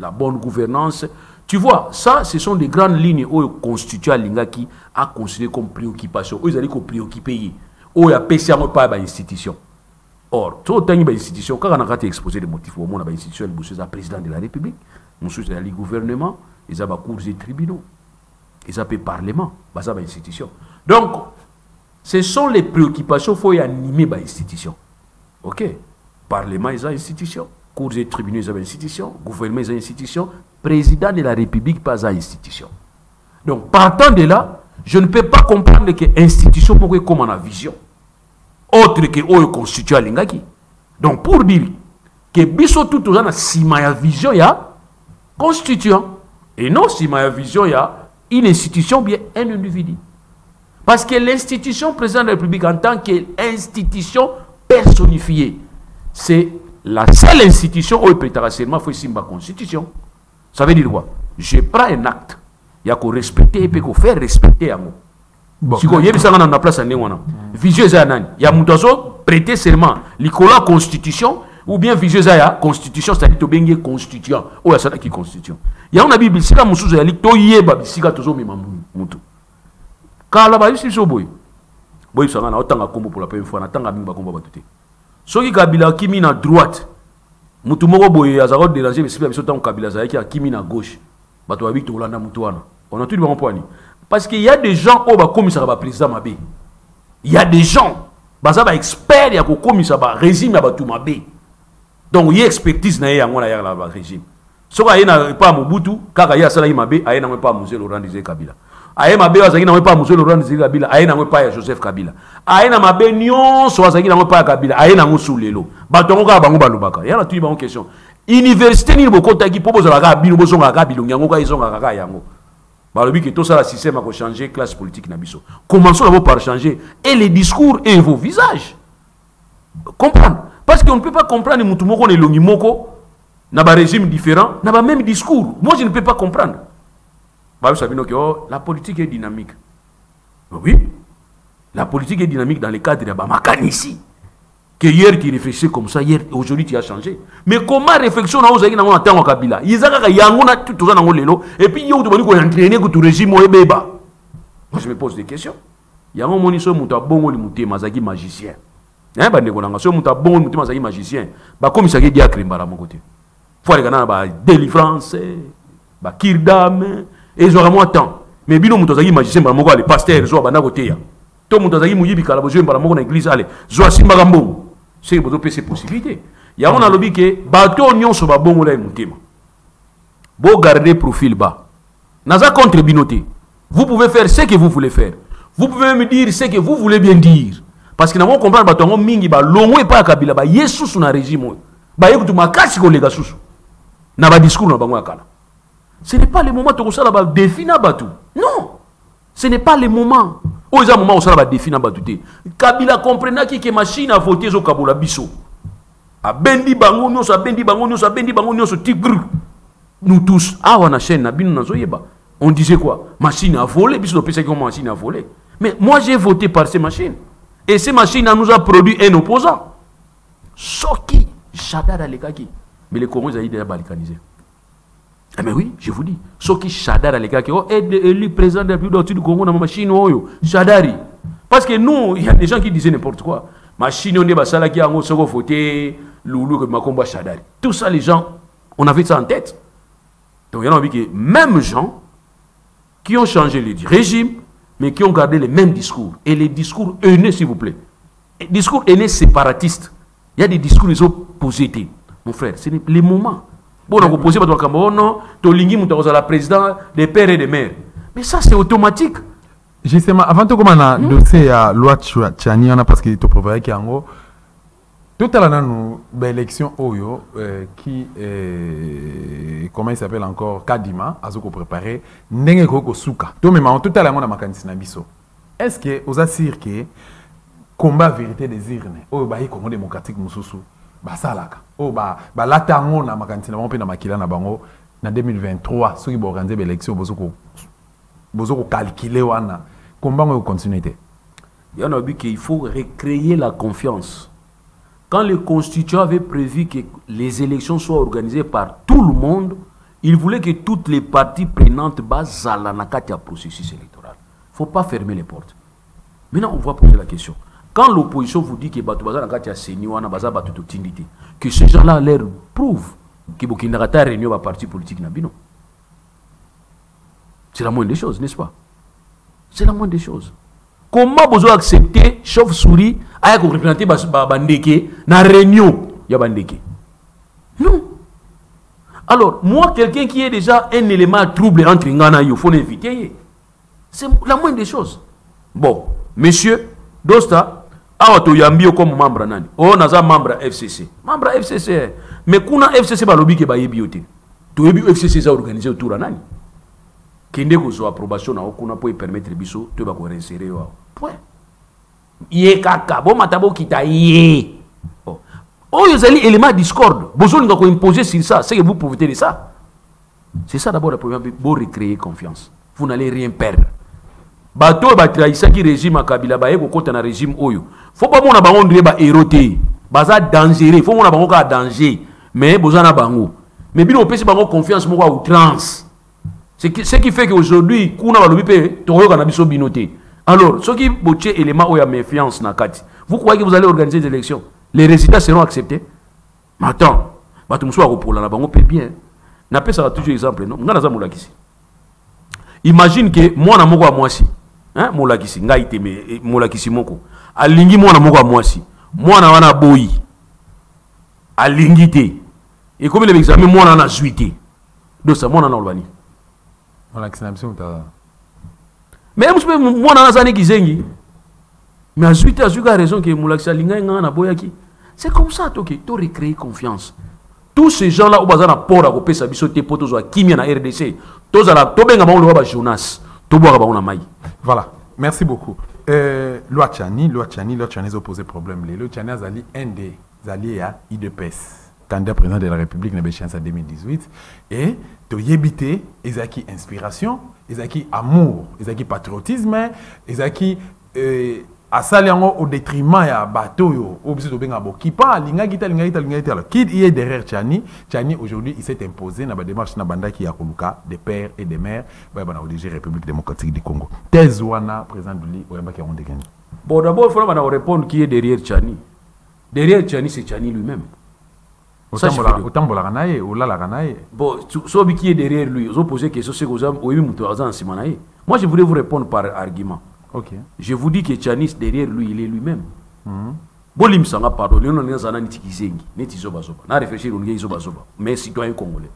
la bonne gouvernance. Tu vois, ça, ce sont des grandes lignes où constituent l'Ingaki a considéré comme préoccupation. Où ils allaient comme préoccupés. Où il y a PCA pas d'institution. Or, tout le temps, il y a une institution. Quand on a exposé des motifs, au monde, il y a une institution, il y a le président de la République, il y a le gouvernement, il y a les cours et tribunaux, il y a le parlement, il y a une institution. Donc, ce sont les préoccupations qu'il faut animer l'institution. Ok? Parlement, il y a une institution. Cours et tribunaux, ils ont une institution. Gouvernement, ils ont une institution. Président de la République, pas une institution. Donc, partant de là, je ne peux pas comprendre que l'institution pourrait comme on a vision. Autre que où constitue l'ingaki. Donc, pour dire que biso tout le temps, si ma vision, il y a constituant. Et non, si ma vision, il y a une institution, bien un individu. Parce que l'institution président de la République, en tant qu'institution personnifiée, c'est la seule institution où il peut être seulement faut ici ma constitution. Ça veut dire quoi? Je prends un acte. Il y a qu'on respecter et puis qu'on faire respecter à moi. Si vous avez ça dans la place à Néwana, vision est il y a mon prêter seulement la constitution ou bien vision est constitution, c'est-à-dire que bien constituant. Ou il y a ça qui constitution. Il y a une Bible, si la moussou est to yeba, si la tozo mi mamutu. Car là-bas, il y a boy. Boy, ça a autant à combo pour la première fois, on attend à mimba combo batute. Ce qui Kabila qui mine à droite, mutu moko boy azaro déranger mais c'est pas tant Kabila za qui mine à gauche. Bato habite au landa mutuana. On a tout le bon point. Parce qu'il y a des gens au ba commissaire ba président mabé. Il y a des gens baza ba expert ya ko commissaire ba régime ba tout mabé. Donc il y a expertise na ya ngona ya la régime. So ka yena pas Mobutu kaka ya sala mabé ayena pas Mzee Laurent Désiré Kabila. Aye mabe azaki na pas Mzee Laurent Désiré Kabila, aye na pas Joseph Kabila. Aye na mabe nyonso azaki na pas Kabila, aye na ngosulelo. Batongo ka bango balobaka. Ya na tu ba question. Université ni boko taki popo za ka bino bozonga ka bilongi yango ka izonga ka yango. Balobi que tout ça le système a changé classe politique na biso. Commençons d'abord par changer et les discours et vos visages. Comprendre parce qu'on ne peut pas comprendre mutu moko ne longi moko na ba régime différent, na ba même discours. Moi je ne peux pas comprendre. La politique est dynamique. Oui, la politique est dynamique dans le cadre de Bamakan ici. Que hier tu réfléchissais comme ça, hier, aujourd'hui tu as changé. Mais comment réflexion on a en Kabila? Ils ont tout ça dans lelo et puis ils ont entraîné que tout régime est béba. Moi je me pose des questions. Il y a un moment où ils ont bon le mazagi magicien. Hein, bande ko nanga so muta bon muté mazagi magicien. Ba comme ça qui dit à Krimbara mon côté. Faut les gana ba délivrance, ba kirdam. Et ils auront moins de temps. Mais bino mutazagi magicien baramoko ale pasteur zo bana côté ya. To mutazagi muyibi kala bozo baramoko na église ale. Zo simba gambo. C'est bozo ces possibilités. Il y a on a lobby que bato nyon so ba bongo la mutema. Bo garder profil bas. Naza contre binoté. Vous pouvez faire ce que vous voulez faire. Vous pouvez me dire ce que vous voulez bien dire. Parce que nous comprendre bato ngo mingi ba longo e pa kabila ba yesu na régime. Ba yekutu makasi ko lega susu. Na ba discours na bango akala. Ce n'est pas le moment où on va définir Batou. Non. Ce n'est pas le moment. Où est le moment où on va définir Batou. Kabila comprend que la machine a voté au Kabola Bisso. A bendi bango nyonso, a bendi bango nyonso, a bendi bango nyonso tigre. nous tous, ah, on a chaîne, on disait quoi? Machine à voler, puis le PC comme machine à voler. Mais moi, j'ai voté par ces machines. Et ces machines nous a produit un opposant. Soki, Chadar Alekaki. Mais les Congolais ont déjà balkanisé. Ah, mais oui, je vous dis. Soki Chadar Alekaki, élu président de la République du Congo dans ma machine, Chadari. Parce que nous, il y a des gens qui disaient n'importe quoi. Machine, on est basala qui a un voté, Loulou, que Makomba Chadari. Tout ça, les gens, on avait ça en tête. Donc, il y en a que même gens qui ont changé le régime, mais qui ont gardé les mêmes discours. Et les discours haineux, s'il vous plaît. Les discours haineux séparatistes. Il y a des discours qui sont posés. Mon frère, c'est les moments. Bon, on a posé par toi, non, Tolingi, la président des pères et des mères. Mais ça, c'est automatique. Justement, avant tout, comme on a dossier à loi Tchani, parce que tu prévoyais qu'il y a un gros. Tout à l'heure, l'élection Oyo, qui, comment il s'appelle encore, Kadima, a préparé, n'est pas souka. Tout à l'heure, on a makanisi na biso. Est-ce que, vous assure que, combat vérité des urnes, au Bahi Congo démocratique, Moussoussou, Basalaka, au Latango, na makanisi na Bango, na Makila na Bango, en 2023, ceux qui vont organiser l'élection, vous calculer, combat ou continuité. Il y en a vu qu'il faut recréer la confiance. Quand le constituant avait prévu que les élections soient organisées par tout le monde, il voulait que toutes les parties prenantes basent à la processus électoral. Il ne faut pas fermer les portes. Maintenant, on va poser la question. Quand l'opposition vous dit que ces gens-là leur prouvent que Burkina Faso réunion un parti politique, c'est la moindre des choses, n'est-ce pas? C'est la moindre des choses. Comment vous accepter chauve-souris à représenter Bandeke dans la réunion de Bandeke? Non. Alors, moi, quelqu'un qui est déjà un élément trouble entre Ngana, il faut l'inviter. C'est la moindre des choses. Bon, monsieur, Dosta, Awato Yambio comme membre nani. Oh, naza membre FCC. Membre FCC. Mais kuna FCC ba lobby ke ba yebiote. To yebi FCC za organiser autour nani. Kende ko so approbation na okuna pour permettre biso to ba ko réinsérer wa. Point. Yé kaka bo matabo kita yé. Oh. Oh, ils ont élément discorde. Besoin de imposer sur ça, c'est que vous profitez de ça. C'est ça d'abord la première chose, pour recréer confiance. Vous n'allez rien perdre. Bateau ba trahissa qui régime à Kabila ba yeko kota na régime oyo. Faut pas mon abangon de ba éroté. Baza dangereux, faut mon abangon ka danger. Mais besoin na bango. Mais bien on peut se bango confiance mo outrance. Ce qui fait qu'aujourd'hui, kuna ba lobi pe to yoka na biso binoté. Alors, ceux qui botte élément oya méfiance na kati. Vous croyez que vous allez organiser des élections? Les résultats seront acceptés? Mais attends, pour la bango peut bien. N'a pas ça toujours exemple, non? Imagine que moi na moko moi si, hein, molakisi ngaite me molakisi moko. Alingi moi na moko moi si. Moi na wana boyi. Alingite. Et comme les examens moi na zuité. Donc ça moi na olbani. Molakisi na biso ta. Mais moi na zani kizengi. Mais à zuité a raison que molakisi alinga ngana boyaki. C'est comme ça que tu recréer confiance. Tous ces gens-là, au bazar na port à couper sa bisoté pour tous qui na RDC, tous à la tobenga ba on Jonas, to boire ba on mai. Voilà, merci beaucoup. Loi Tchani a posé problème. Loi Tchani a zali un des alliés à IDPS, candidat président de la République na béchance en 2018 et to yebité ezaki inspiration, ezaki amour, ezaki patriotisme, ezaki Asaliango au détriment ya bateau yo obisi to benga bokipa linga kita alors qui est derrière Tchani aujourd'hui il s'est imposé na ba démarche na bandaki ya koluka des pères et des mères ba na ODG République démocratique du Congo Tezwana président de li oyamba ki on dégagné. Bon d'abord il faut répondre qui est derrière Tchani. Derrière Tchani c'est Tchani lui-même. Autant bola kanaye ou la kanaye. Bon celui qui est derrière lui vous posez question c'est que vous muto azan simanaye. Moi je voulais vous répondre par argument. Okay. Je vous dis que Tchani, derrière lui, il est lui-même. Bolim Sanga, pardon, il y a un nitikizengi, netizobazoba. Na réfléchir, on y zobazoba. Mais citoyen congolais.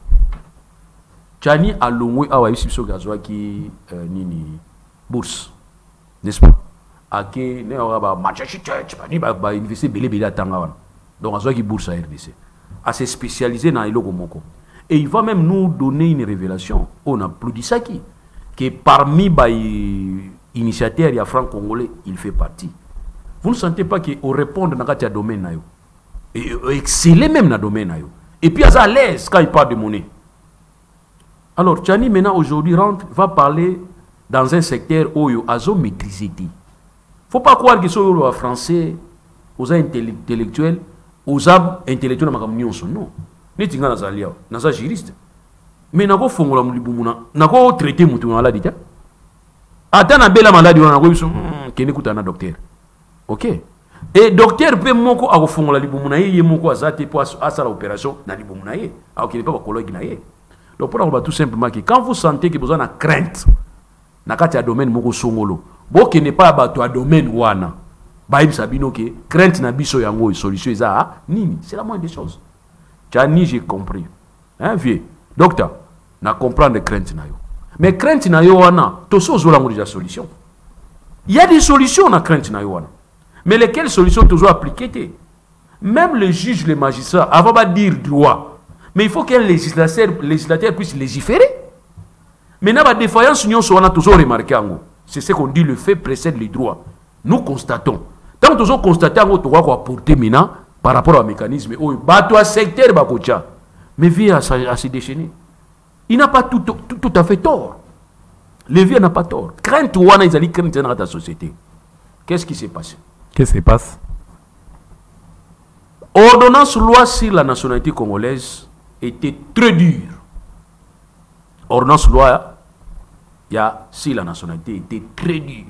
Tchani a l'ongwe awa yusipso gazwa qui nini bourse, n'est-ce pas? Ake ne aura ba machachi church, ba université belé à Tangawan. Donc azwa qui bourse à RDC. A se spécialisé dans iloko moko. Et il va même nous donner une révélation. On applaudit ça qui parmi initiateur et franc-congolais, il fait partie. Vous ne sentez pas qu'on répond dans le domaine et exceller même dans le domaine et puis à l'aise quand il parle de monnaie. Alors, Tchani, maintenant, aujourd'hui, va parler dans un secteur où il a maîtrisé. Il ne faut pas croire que ce soit français, aux intellectuels, aux âmes intellectuels, non. Ni tinga nazalia, naza juriste. Mais nako fongola mulibumuna, nako traiter mutu maladi ta. Ata na bela maladi wana nako biso, kene kutana docteur. OK. Et docteur pe moko ako fongola libumuna ye moko azate pour asala opération na libumuna ye. Alors qu'il n'est pas collègue na ye. Donc pour avoir tout simplement que quand vous sentez que vous avez une crainte, nakati ya domaine moko songolo, bo ke n'est pas bato a domaine wana. Ba ibisa bino ke crainte na biso yango solution eza nini, c'est la moindre des choses. Tchani, j'ai compris. Hein, vieux. Docteur, na comprendre crainte na yo. Mais crainte na yo wana, to so zo la déjà solution. Il y a des solutions na crainte na yo wana. Mais lesquelles solutions toujours appliquées? Même le juge, le magistrat, avant de dire droit. Mais il faut qu'un législateur puisse légiférer. Maintenant, la défaillance, on a toujours remarqué. C'est ce qu'on dit, le fait précède les droits. Nous constatons. Tant que nous constatons, on doit apporter maintenant par rapport au mécanisme. Bateau secteur, mais vie à se déchaîner. Il n'a pas tout à fait tort. Le vieux n'a pas tort. Crainte ou on a des craintes dans la société. Qu'est-ce qui s'est passé? Qu'est-ce qui se passe? Ordonnance loi sur la nationalité congolaise était très dure. Ordonnance loi sur la nationalité était très dure.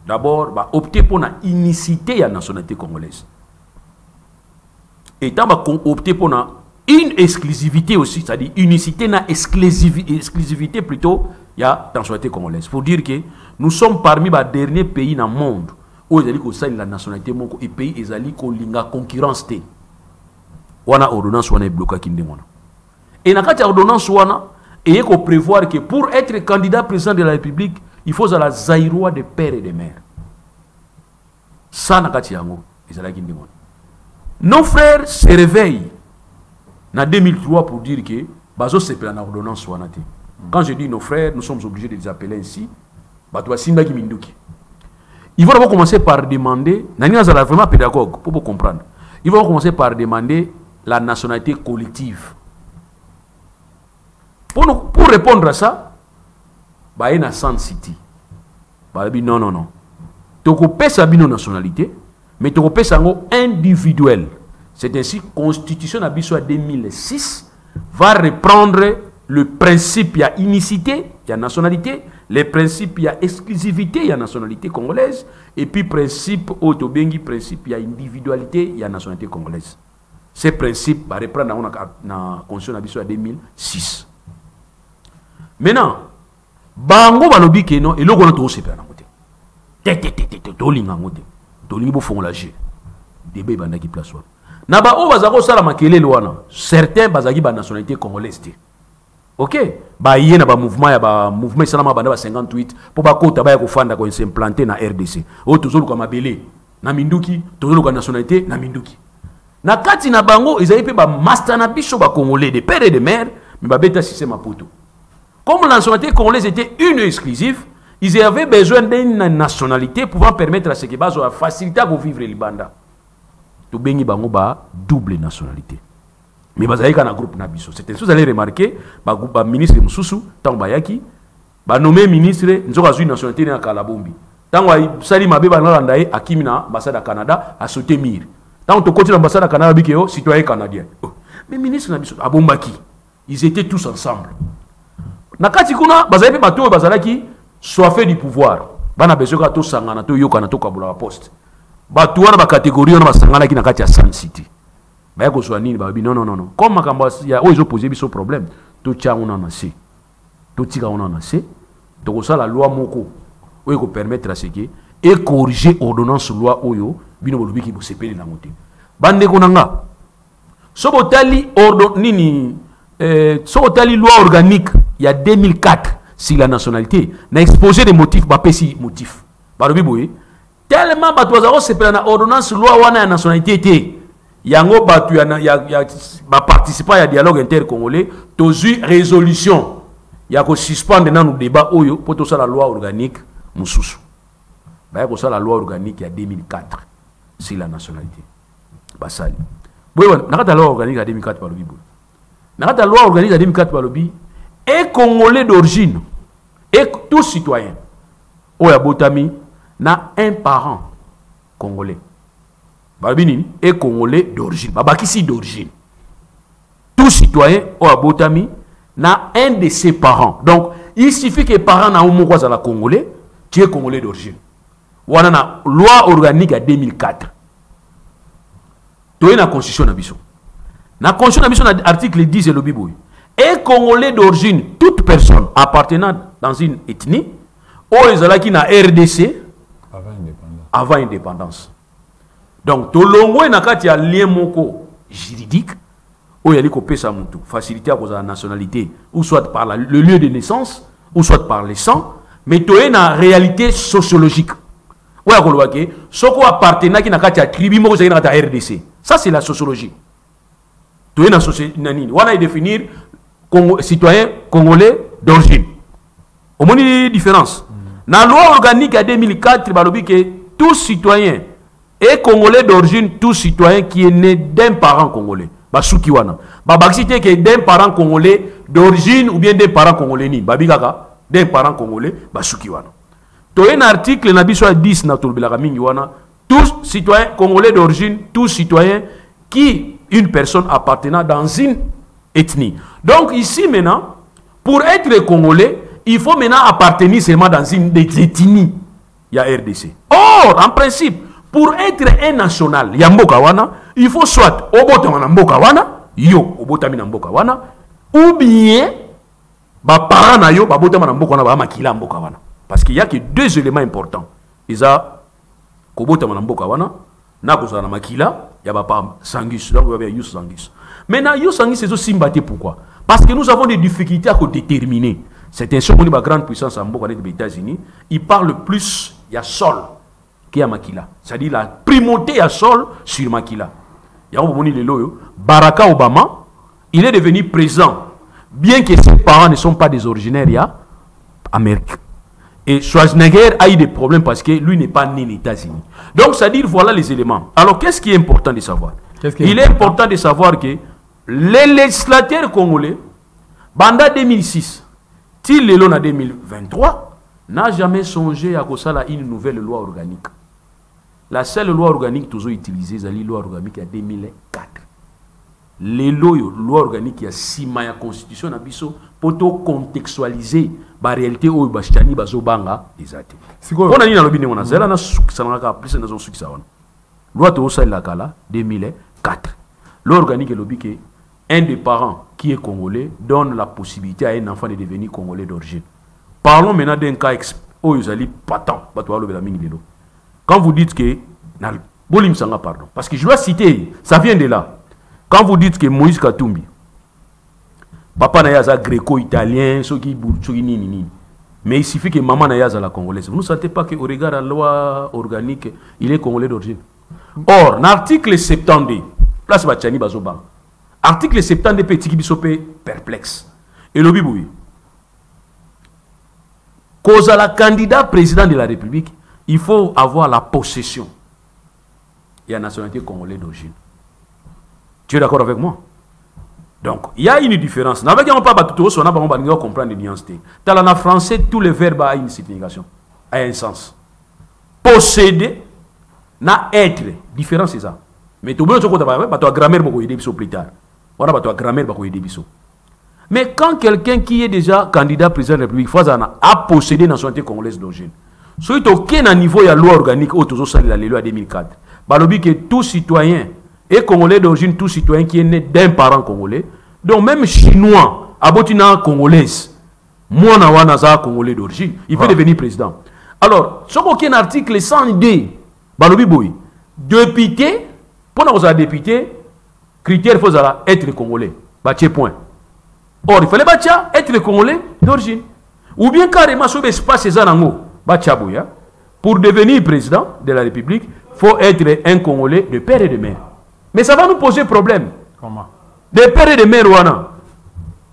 D'abord, opter pour la unicité de la nationalité congolaise. Et tant opter pour une exclusivité aussi, c'est-à-dire unicité, na exclusivité plutôt, il y a la nationalité congolaise. Pour dire que nous sommes parmi les derniers pays dans le monde où il y a la nationalité moko et pays ezali ko linga concurrence té. Wana ordonnance wana bloqué kinde wana. Et na kati ordonnance wana et ko prévoir que pour être candidat président de la République, il faut la zaïroa de père et de mère. Ça na kati yango ezala kinde wana. Nos frères se réveillent en 2003 pour dire que bazo sepela na ordonnance wana té. Quand je dis nos frères, nous sommes obligés de les appeler ainsi. Batwa Simba Kiminduki. Ils vont commencer par demander, Nani Zala vraiment pédagogue pour vous comprendre. Ils vont commencer par demander la nationalité collective. Pour répondre à ça, bah il y a San City. Bah non non non. Toko pesa bino nationalité, mais toko pesa ngo individuel. C'est ainsi Constitution Abisso 2006 va reprendre le principe, il y a unicité, il y a nationalité, les principes, il y a exclusivité, il y a nationalité congolaise, et puis principe, autobengi, principe, il y a individualité, il y a nationalité congolaise. Ces principes va reprendre dans la Constitution Abisso 2006. Maintenant, bango balobi ke non, et là on a tout separa na côté. To linga ngote. To lingi bo fongola G. Débé bandaki place wana. Na ba o bazako sala makelele wana, certains bazaki ba nationalité congolaise. OK, ba yena ba mouvement ya ba mouvement salama banda ba 58 pour ba kota ba ya ko fanda ko s'implanter na RDC. O tozolo ka mabele na minduki, tozolo ka nationalité na minduki. Na kati na bango ezali pe ba master na biso ba congolais de père et de mère, mais ba beta système Maputo. Comme la nationalité congolaise était une exclusive, ils avaient besoin d'une nationalité pouvant permettre à ce que bazo faciliter à vivre le banda. To bengi bango ba double nationalité. Mais bazali kana groupe na biso. C'est vous allez remarquer ba ministre Msusu tango bayaki ba nommé ministre nzoka zui nationalité na Kalabombi. Tango sali mabe ba nalanda e akimi na ambassade à Canada a sauté mir. Tango to côté l'ambassade à Canada bikeo citoyen canadien. Mais ministre na biso abombaki. Ils étaient tous ensemble. Nakati kuna bazali pe bato bazalaki soifé du pouvoir. Bana besoka to sangana to yoka na to kabula la poste. Bato wana ba catégorie wana basangana ki nakati ya Sun City. Ba yako so nini ba bi non non non. Comme makamba ya o ils posé biso problème. To tia on en assez. To tika on en assez. To ko sala loi moko o ko permettre à ce que et corriger ordonnance loi oyo bino bolobi ki bo sepeli na moté. Bande ko nanga. Sobotali nini Sobotali loi organique il y a 2004 sur la nationalité n'a exposé des motifs ba pesi motif. Barobi boye tellement batouazaro sepela na ordonnance loi wana ya nationalité té. Yango batu ya participant à dialogue intercongolais tozu résolution ya ko suspendre dans le débat oyo pour tout ça la loi organique mususu ba ko ça la loi organique ya 2004 sur la nationalité basali boy nakata loi organique ya 2004 balobi boy nakata loi organique ya 2004 balobi et Congolais d'origine, et tout citoyen, Oya Botami, n'a un parent congolais. Et Congolais d'origine. Babakisi d'origine. Tout citoyen, Oya Botami, n'a un de ses parents. Donc, il suffit que les parents n'aient pas un Congolais, tu es Congolais d'origine. On a la loi organique à 2004. Tu as la constitution d'Abisso. La constitution d'Abisso, l'article 10 est le Biboui. Et Congolais d'origine, toute personne appartenant dans une ethnie, ou qui na RDC avant l'indépendance. Donc, tout le monde a un lien juridique, où il y a des facilité à cause de la nationalité, ou soit par le lieu de naissance, ou soit par le sang, mais tu as une réalité sociologique. Où il y a des gens qui appartiennent à la tribu, qui sont dans la RDC. Ça, c'est la sociologie. Tu as une société, on a définir citoyen congolais d'origine. Au moins, il y a une différence. Dans la loi organique à 2004, il y a que tout citoyen est congolais d'origine, tout citoyen qui est né d'un parent congolais. Basukiwana. Babakité que d'un parent congolais d'origine ou bien d'un parent congolais ni. Babikaka, d'un parent congolais, Basukiwana. Tu as un article, dans le 10, tout citoyen congolais d'origine, tout citoyen qui une personne appartenant dans une ethnie. Donc ici maintenant, pour être congolais, il faut maintenant appartenir seulement dans une ethnie. Il y a RDC. Or, en principe, pour être un national, il y a Mbokawana, il faut soit Obotama Mbokawana, yo Obotami Mbokawana, ou bien parents na yo Babotama Mbokawana ba makila Mbokawana. Parce qu'il y a que deux éléments importants. Il y a Kobotama Mbokawana, na kozala na makila, il y a pas sangus, donc il y a Yus sangus. Maintenant Yus sangus c'est aussi mbatté pourquoi? Parce que nous avons des difficultés à déterminer. C'est un seul de grande puissance en Mbokawana des États-Unis, il parle plus il y a sol qui a makila. C'est-à-dire la primauté à sol sur makila. Il y a Barack Obama, il est devenu président, bien que ses parents ne sont pas des originaires, il y a Amérique. Et Schwarzenegger a eu des problèmes parce que lui n'est pas né aux États-Unis. Donc, c'est-à-dire, voilà les éléments. Alors, qu'est-ce qui est important de savoir? Il est important de savoir que les législateurs congolais, Banda 2006, till le long à 2023, n'a jamais songé à cause de une nouvelle loi organique. La seule loi organique toujours utilisée, c'est la loi organique en 2004. Les lois organiques qui a 6 mois de constitution pour contextualiser la réalité où Bachani Bazobanga des athées. On a dit dans le bini on a zéro na plus na zo ça loi to ça la kala 2004. Loi organique est lobby que un des parents qui est congolais donne la possibilité à un enfant de devenir congolais d'origine. Parlons maintenant d'un cas où ils allaient patent. Quand vous dites que Bolim Sanga pardon parce que je dois citer ça vient de là. Quand vous dites que Moïse Katumbi, papa na yaza gréco-italien, mais il suffit que maman na yaza la congolaise. Vous ne sentez pas qu'au regard de la loi organique, il est congolais d'origine. Or, l'article 72, place Bachani Bazoban, article 72 petit qui bisopé perplexe. Et le biboui. Cause à la candidat président de la République, il faut avoir la possession et la nationalité congolaise d'origine. Tu es d'accord avec moi? Donc, il y a une différence. Nous n'avons pas comprendre les nuances. Dans le français, tous les verbes ont une signification, ont un sens. Posséder, na être. Différence, c'est ça. Mais tu as grammaire plus tard. On a grammaire. Mais quand quelqu'un qui est déjà candidat président de la République a possédé la nationalité congolaise d'origine, si tu as aucun niveau de la loi organique, la loi 2004, il que tout citoyen et congolais d'origine, tout citoyen qui est né d'un parent congolais, donc même chinois, abotina congolaise, moi na congolais d'origine, il peut devenir président. Alors, ce qui est un article 102, balobi boy, député, pour nous député, critère faut être congolais, bâtir point. Or, il fallait être congolais d'origine. Ou bien carrément sur l'espace Zanango, Bachaboya, pour devenir président de la République, il faut être un congolais de père et de mère. Mais ça va nous poser problème. Comment? Des pères et des mères, Wana.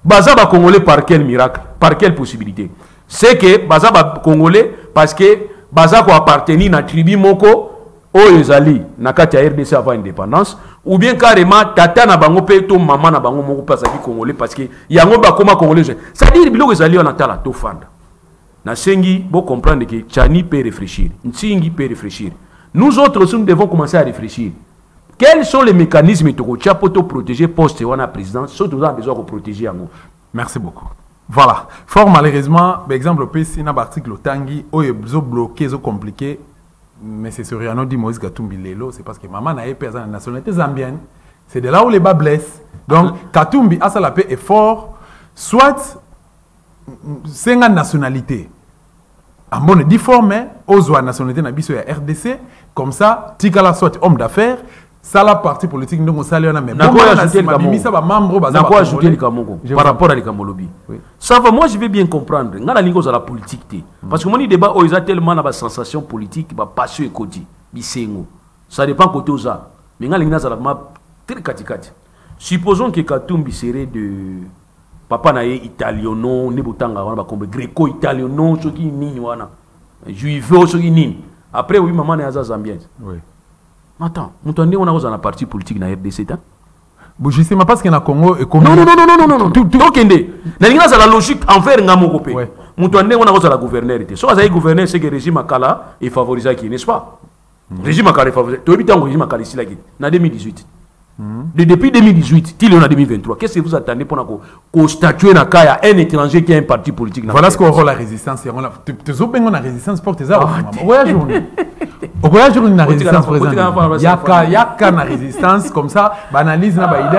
Bazaba congolais par quel miracle? Par quelle possibilité? C'est que Bazaba congolais parce que Bazaba appartenait à la tribu Moko oyo ezali na kati ya RDC avant indépendance ou bien carrément tata na bango pe to maman na bango moko pas aki congolais parce que yango ba koma congolais c'est-à-dire biloko ezali on atala to fanda na sengi bo comprendre que Tchani peut réfléchir Ntingi peut réfléchir nous autres aussi nous devons commencer à réfléchir quels sont les mécanismes pour protéger poste wana président surtout nous avons besoin de protéger yango. Merci beaucoup. Voilà. Fort malheureusement, par exemple, le article Tangi, où il est bloqué, c'est compliqué. Mais c'est sur Riano dit Moïse Katumbi Lelo, c'est parce que maman n'a pas de nationalité zambienne. C'est de là où les bas blessent. Donc, Katumbi a la paix est fort, soit c'est une nationalité. En bonne difforme, aux nationalité n'a pas RDC, comme ça, Tikala soit homme d'affaires. Ça la partie politique nous on salue mais par rapport à l'Ikamolobi. Ça va, moi je vais bien comprendre. Nga la lingo za la politique té parce que mon débat ils a tellement na sensation politique ba passion ekoti bisengo. Ça dépend côté oza. Mais nga linga za la très katikati. Supposons que Katumbi serait de papa na italiano ne botanga wana ba kombe greco italiano soki nini wana. Juivo soki nini. Après oui maman na za zambienne. Oui. Attends, on a un parti politique dans la RDC. Je sais pas parce qu'il y a un Congo et Congo. Non. Tout la logique envers Ngamokopé. On a un gouverneur. Soit un gouverneur, c'est que le régime Akala est favorisé, n'est-ce pas? Le régime Akala est favorisé. Tu as un régime Akala ici, en 2018. Depuis 2018, il est en 2023. Qu'est-ce que vous attendez pour statuer un étranger qui a un parti politique? Voilà ce qu'on aura la résistance. Tu as la résistance pour tes armes. Voyage au voyage une résistance présente. Il y a qu'une résistance comme ça. Banalise n'a pas idée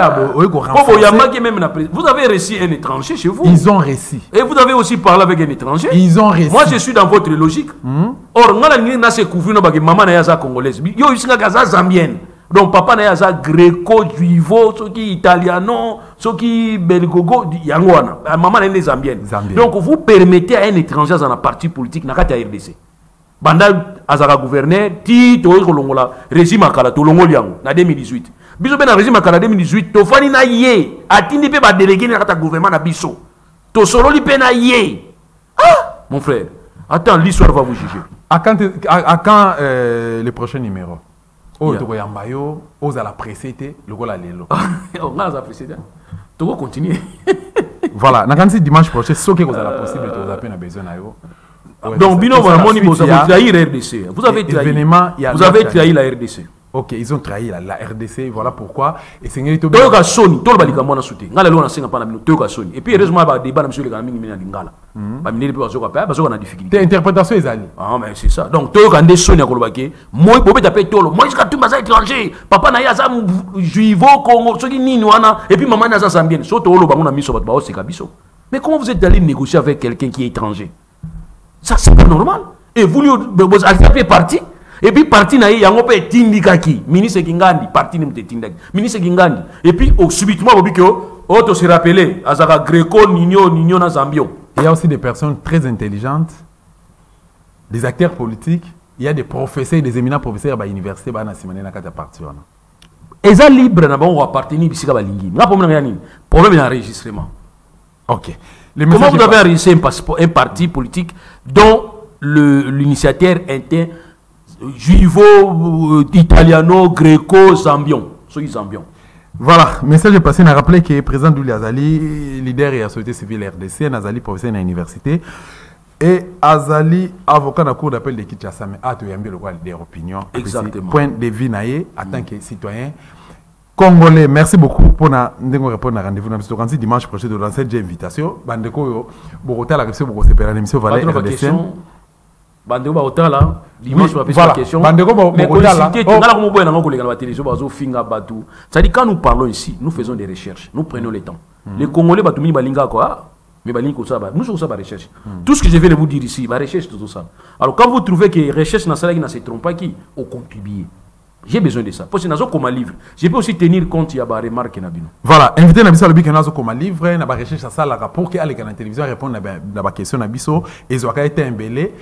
vous avez reçu un étranger chez vous. Ils ont reçu. Et vous avez aussi parlé avec un étranger. Ils ont reçu. Moi je suis dans votre logique. Or moi la se couvrir na maman na yaza congolaise. Yo isinga gaza zambienne. Donc papa na yaza greco juivo soki italiano soki belgogo yangwana. Maman na zambienne. Donc vous permettez à un étranger dans un parti politique na kati ya RDC. Banda azara gouverneur ti to kolongola régime akala to longoli yango na 2018 biso be na régime akala 2018 to fani na ye atindi pe ba délégué na kata gouvernement na biso to sololi pe na ye. Ah mon frère, attends, l'histoire va vous juger. À quand le prochain numéro? Oh to yamba yo oza la précédé le gola lelo. On a la précédé. To go continuer. Voilà, na quand dimanche prochain ce que vous avez la possible de vous appeler na besoin na yo. Donc, vous avez trahi la RDC. Vous avez trahi la RDC. Ok, ils ont trahi la RDC, voilà pourquoi. Et c'est une Sony, tout le monde a soutenu. Et puis, heureusement, il y a des débats sur les gamins qui ont des difficultés. Interprétation est allée. Ah, mais c'est ça. Donc, tout le monde a Sony à Kolobake. Moi, je peux taper tout le monde. Moi, je suis un étranger. Papa n'a pas juivo, Congo, ce qui n'est pas. Et puis, maman n'a pas zambienne. Surtout, le monde a mis sur votre base, c'est Kabiso. Mais comment vous êtes allé négocier avec quelqu'un qui est étranger? Ça, c'est pas normal. Et vous, vous avez parti. Et puis, parti, il y a un peu de tindikaki. Ministre Kingandi, parti de tindaki. Ministre Kingandi. Et puis, subitement, on se rappelé, Azara Greco, Nino, na Zambio. Il y a aussi des personnes très intelligentes, des acteurs politiques. Il y a des professeurs, des éminents professeurs à l'université, à la partie. Et ça, libre, on va appartenir à la problème d'enregistrement. Ok. Comment vous avez enregistré un parti politique dont l'initiateur était juivo, italiano, greco, zambion. Voilà, message est passé. On a rappelé que le président Douli Azali, leader de la société civile RDC, Azali, professeur à l'université, et Azali, avocat de la cour d'appel de Kinshasa, mais a tuyambi le droit des opinions. Exactement. Point de vue naïe, en tant que citoyen congolais. Merci beaucoup pour nous répondre à rendez-vous. Nous sommes dimanche prochain de lancer cette invitation. Bandeko, Bogota, la réception, Bogota, c'est l'émission Valais RDC. Bandeko, Bogota, là, dimanche, on va faire la question. Bandeko, Bogota, là. C'est-à-dire, quand nous parlons ici, nous faisons des recherches. Nous prenons le temps. Les Congolais, Batoumi, Balinga, quoi. Mais nous sommes en recherche. Tout ce que je viens de vous dire ici, ma recherche, tout ça. Alors, quand vous trouvez que la recherche ne se trompe pas, qui au contribuer. J'ai besoin de ça. Parce que dans comme livre, je peux aussi tenir compte, il y a des remarques. Voilà, invité Nabiso Lobi comme livre, il y a des recherches à ça, pour que la télévision réponde à la question Nabiso, et ils ont été embellés.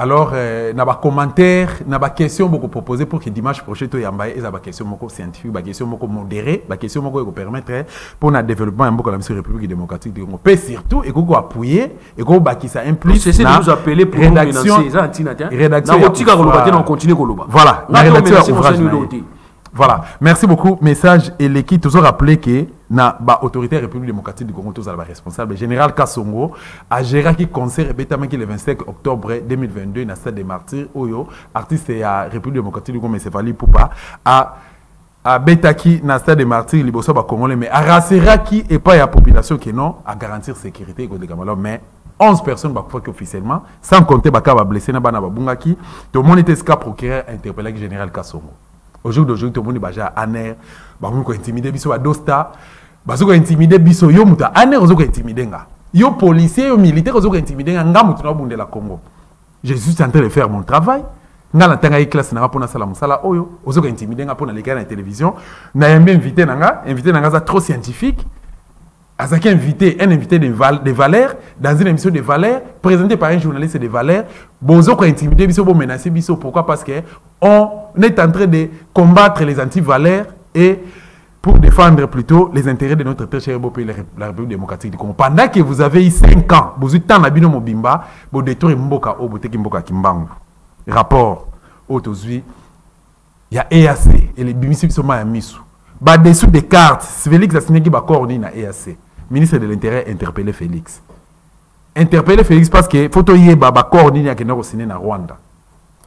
Alors, na ba commentaire, na ba question beaucoup proposé pour que dimanche prochain to yambaye et ba question moko scientifique, ba question moko modéré, ba question moko ko permettre pour na développement un beaucoup la République démocratique du Congo. Mais surtout et ko appuyer et ko ba qui ça implique. C'est ça nous appeler pour rédaction, rédaction. On continue koloba. Voilà, la rédaction ouvrage. Voilà, merci beaucoup. Message et l'équipe toujours rappelé que na ba autorité République démocratique du Congo tous à la responsable général Kassongo a géré qui concert répétamment le 25 octobre 2022 na stade des Martyrs oyo artiste ya République démocratique du Congo mais c'est Fally Ipupa a betaki na stade des Martyrs liboso ba congolais mais a rassuré qui et pas la population qui non à garantir sécurité ko de Kamalo mais 11 personnes ba officiellement sans compter ba ka ba blessé na bana ba bungaki tout le monde était ska procureur interpellé général Kassongo. Aujourd'hui, tout le monde est à aner, on va intimider biso à Dosta, on va intimider biso yo muta aner on va intimider nga. Yo policier, yo militaire on va intimider nga mutu na bunde la Congo. Je suis en train de faire mon travail. Nga la tanga classe na pona sala musala oyo, on va intimider nga pona leka na télévision. Na yembe invité nanga za trop scientifique. Azaki invité, un invité de valeurs, dans une émission de valeurs, présenté par un journaliste de valeurs, bozo ko intimider biso, bo menacer biso, pourquoi? Parce que on est en train de combattre les anti-valeurs et pour défendre plutôt les intérêts de notre très cher beau pays, la République démocratique du Congo. Pendant que vous avez eu 5 ans, vous avez tant d'abino mobimba, vous détruisez Mboka au Boteki Mboka Kimbangu. Rapport autosui, il y a EAC et les bimissi sont à Missou. Bah dessous des cartes, Félix a signé qui va coordonner à EAC. Ministre de l'Intérieur interpellé Félix. Interpellé Félix parce que faut y baba coordonner à Kenoro signé na Rwanda.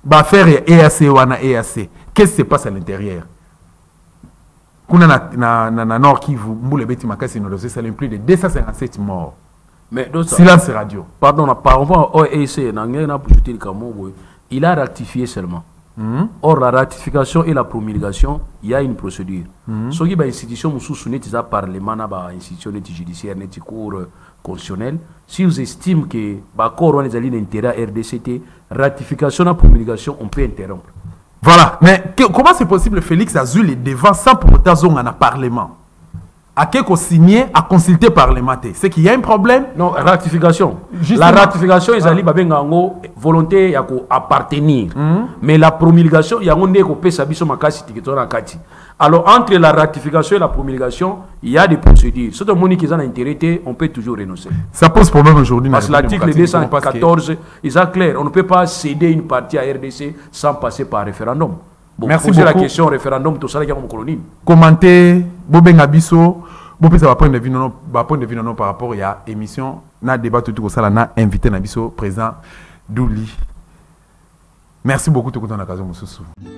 Ba faire EAC ou na EAC. Qu'est-ce qui se passe à l'intérieur? Kuna na Nord Kivu, Mboule Beti Makasi no dossier, ça plus de 257 morts. Mais silence radio. Pardon, par rapport au EAC, il a rectifié seulement. Or, la ratification et la promulgation, il y a une procédure. Ce qui est institution, nous parlement, institution judiciaire, cour constitutionnelle, si vous estimez que l'accord est l'intérêt RDCT, ratification et promulgation, on peut interrompre. Voilà. Mais comment c'est possible, Félix a eu les devants sans pour autant zoner dans le parlement? À quelque signé, à consulter parlementaire. C'est qu'il y a un problème? Non, ratification. Justement. La ratification, ils ont une volonté d'appartenir. Mais la promulgation, il y a un peu alors, entre la ratification et la promulgation, il y a des procédures. Si tout le monde qui a intérêt, on peut toujours renoncer. Ça pose problème aujourd'hui. Parce que l'article 214, il est clair. On ne peut pas céder une partie à RDC sans passer par référendum. Bon, merci beaucoup. La question référendum, tout ça, il y a une colonie. Commentez, Bobenga Bisso, Bopé, ça va prendre de vue par rapport à l'émission. Na débat tout ça, na invité Nabiso, président Douli. Merci beaucoup, tout le monde.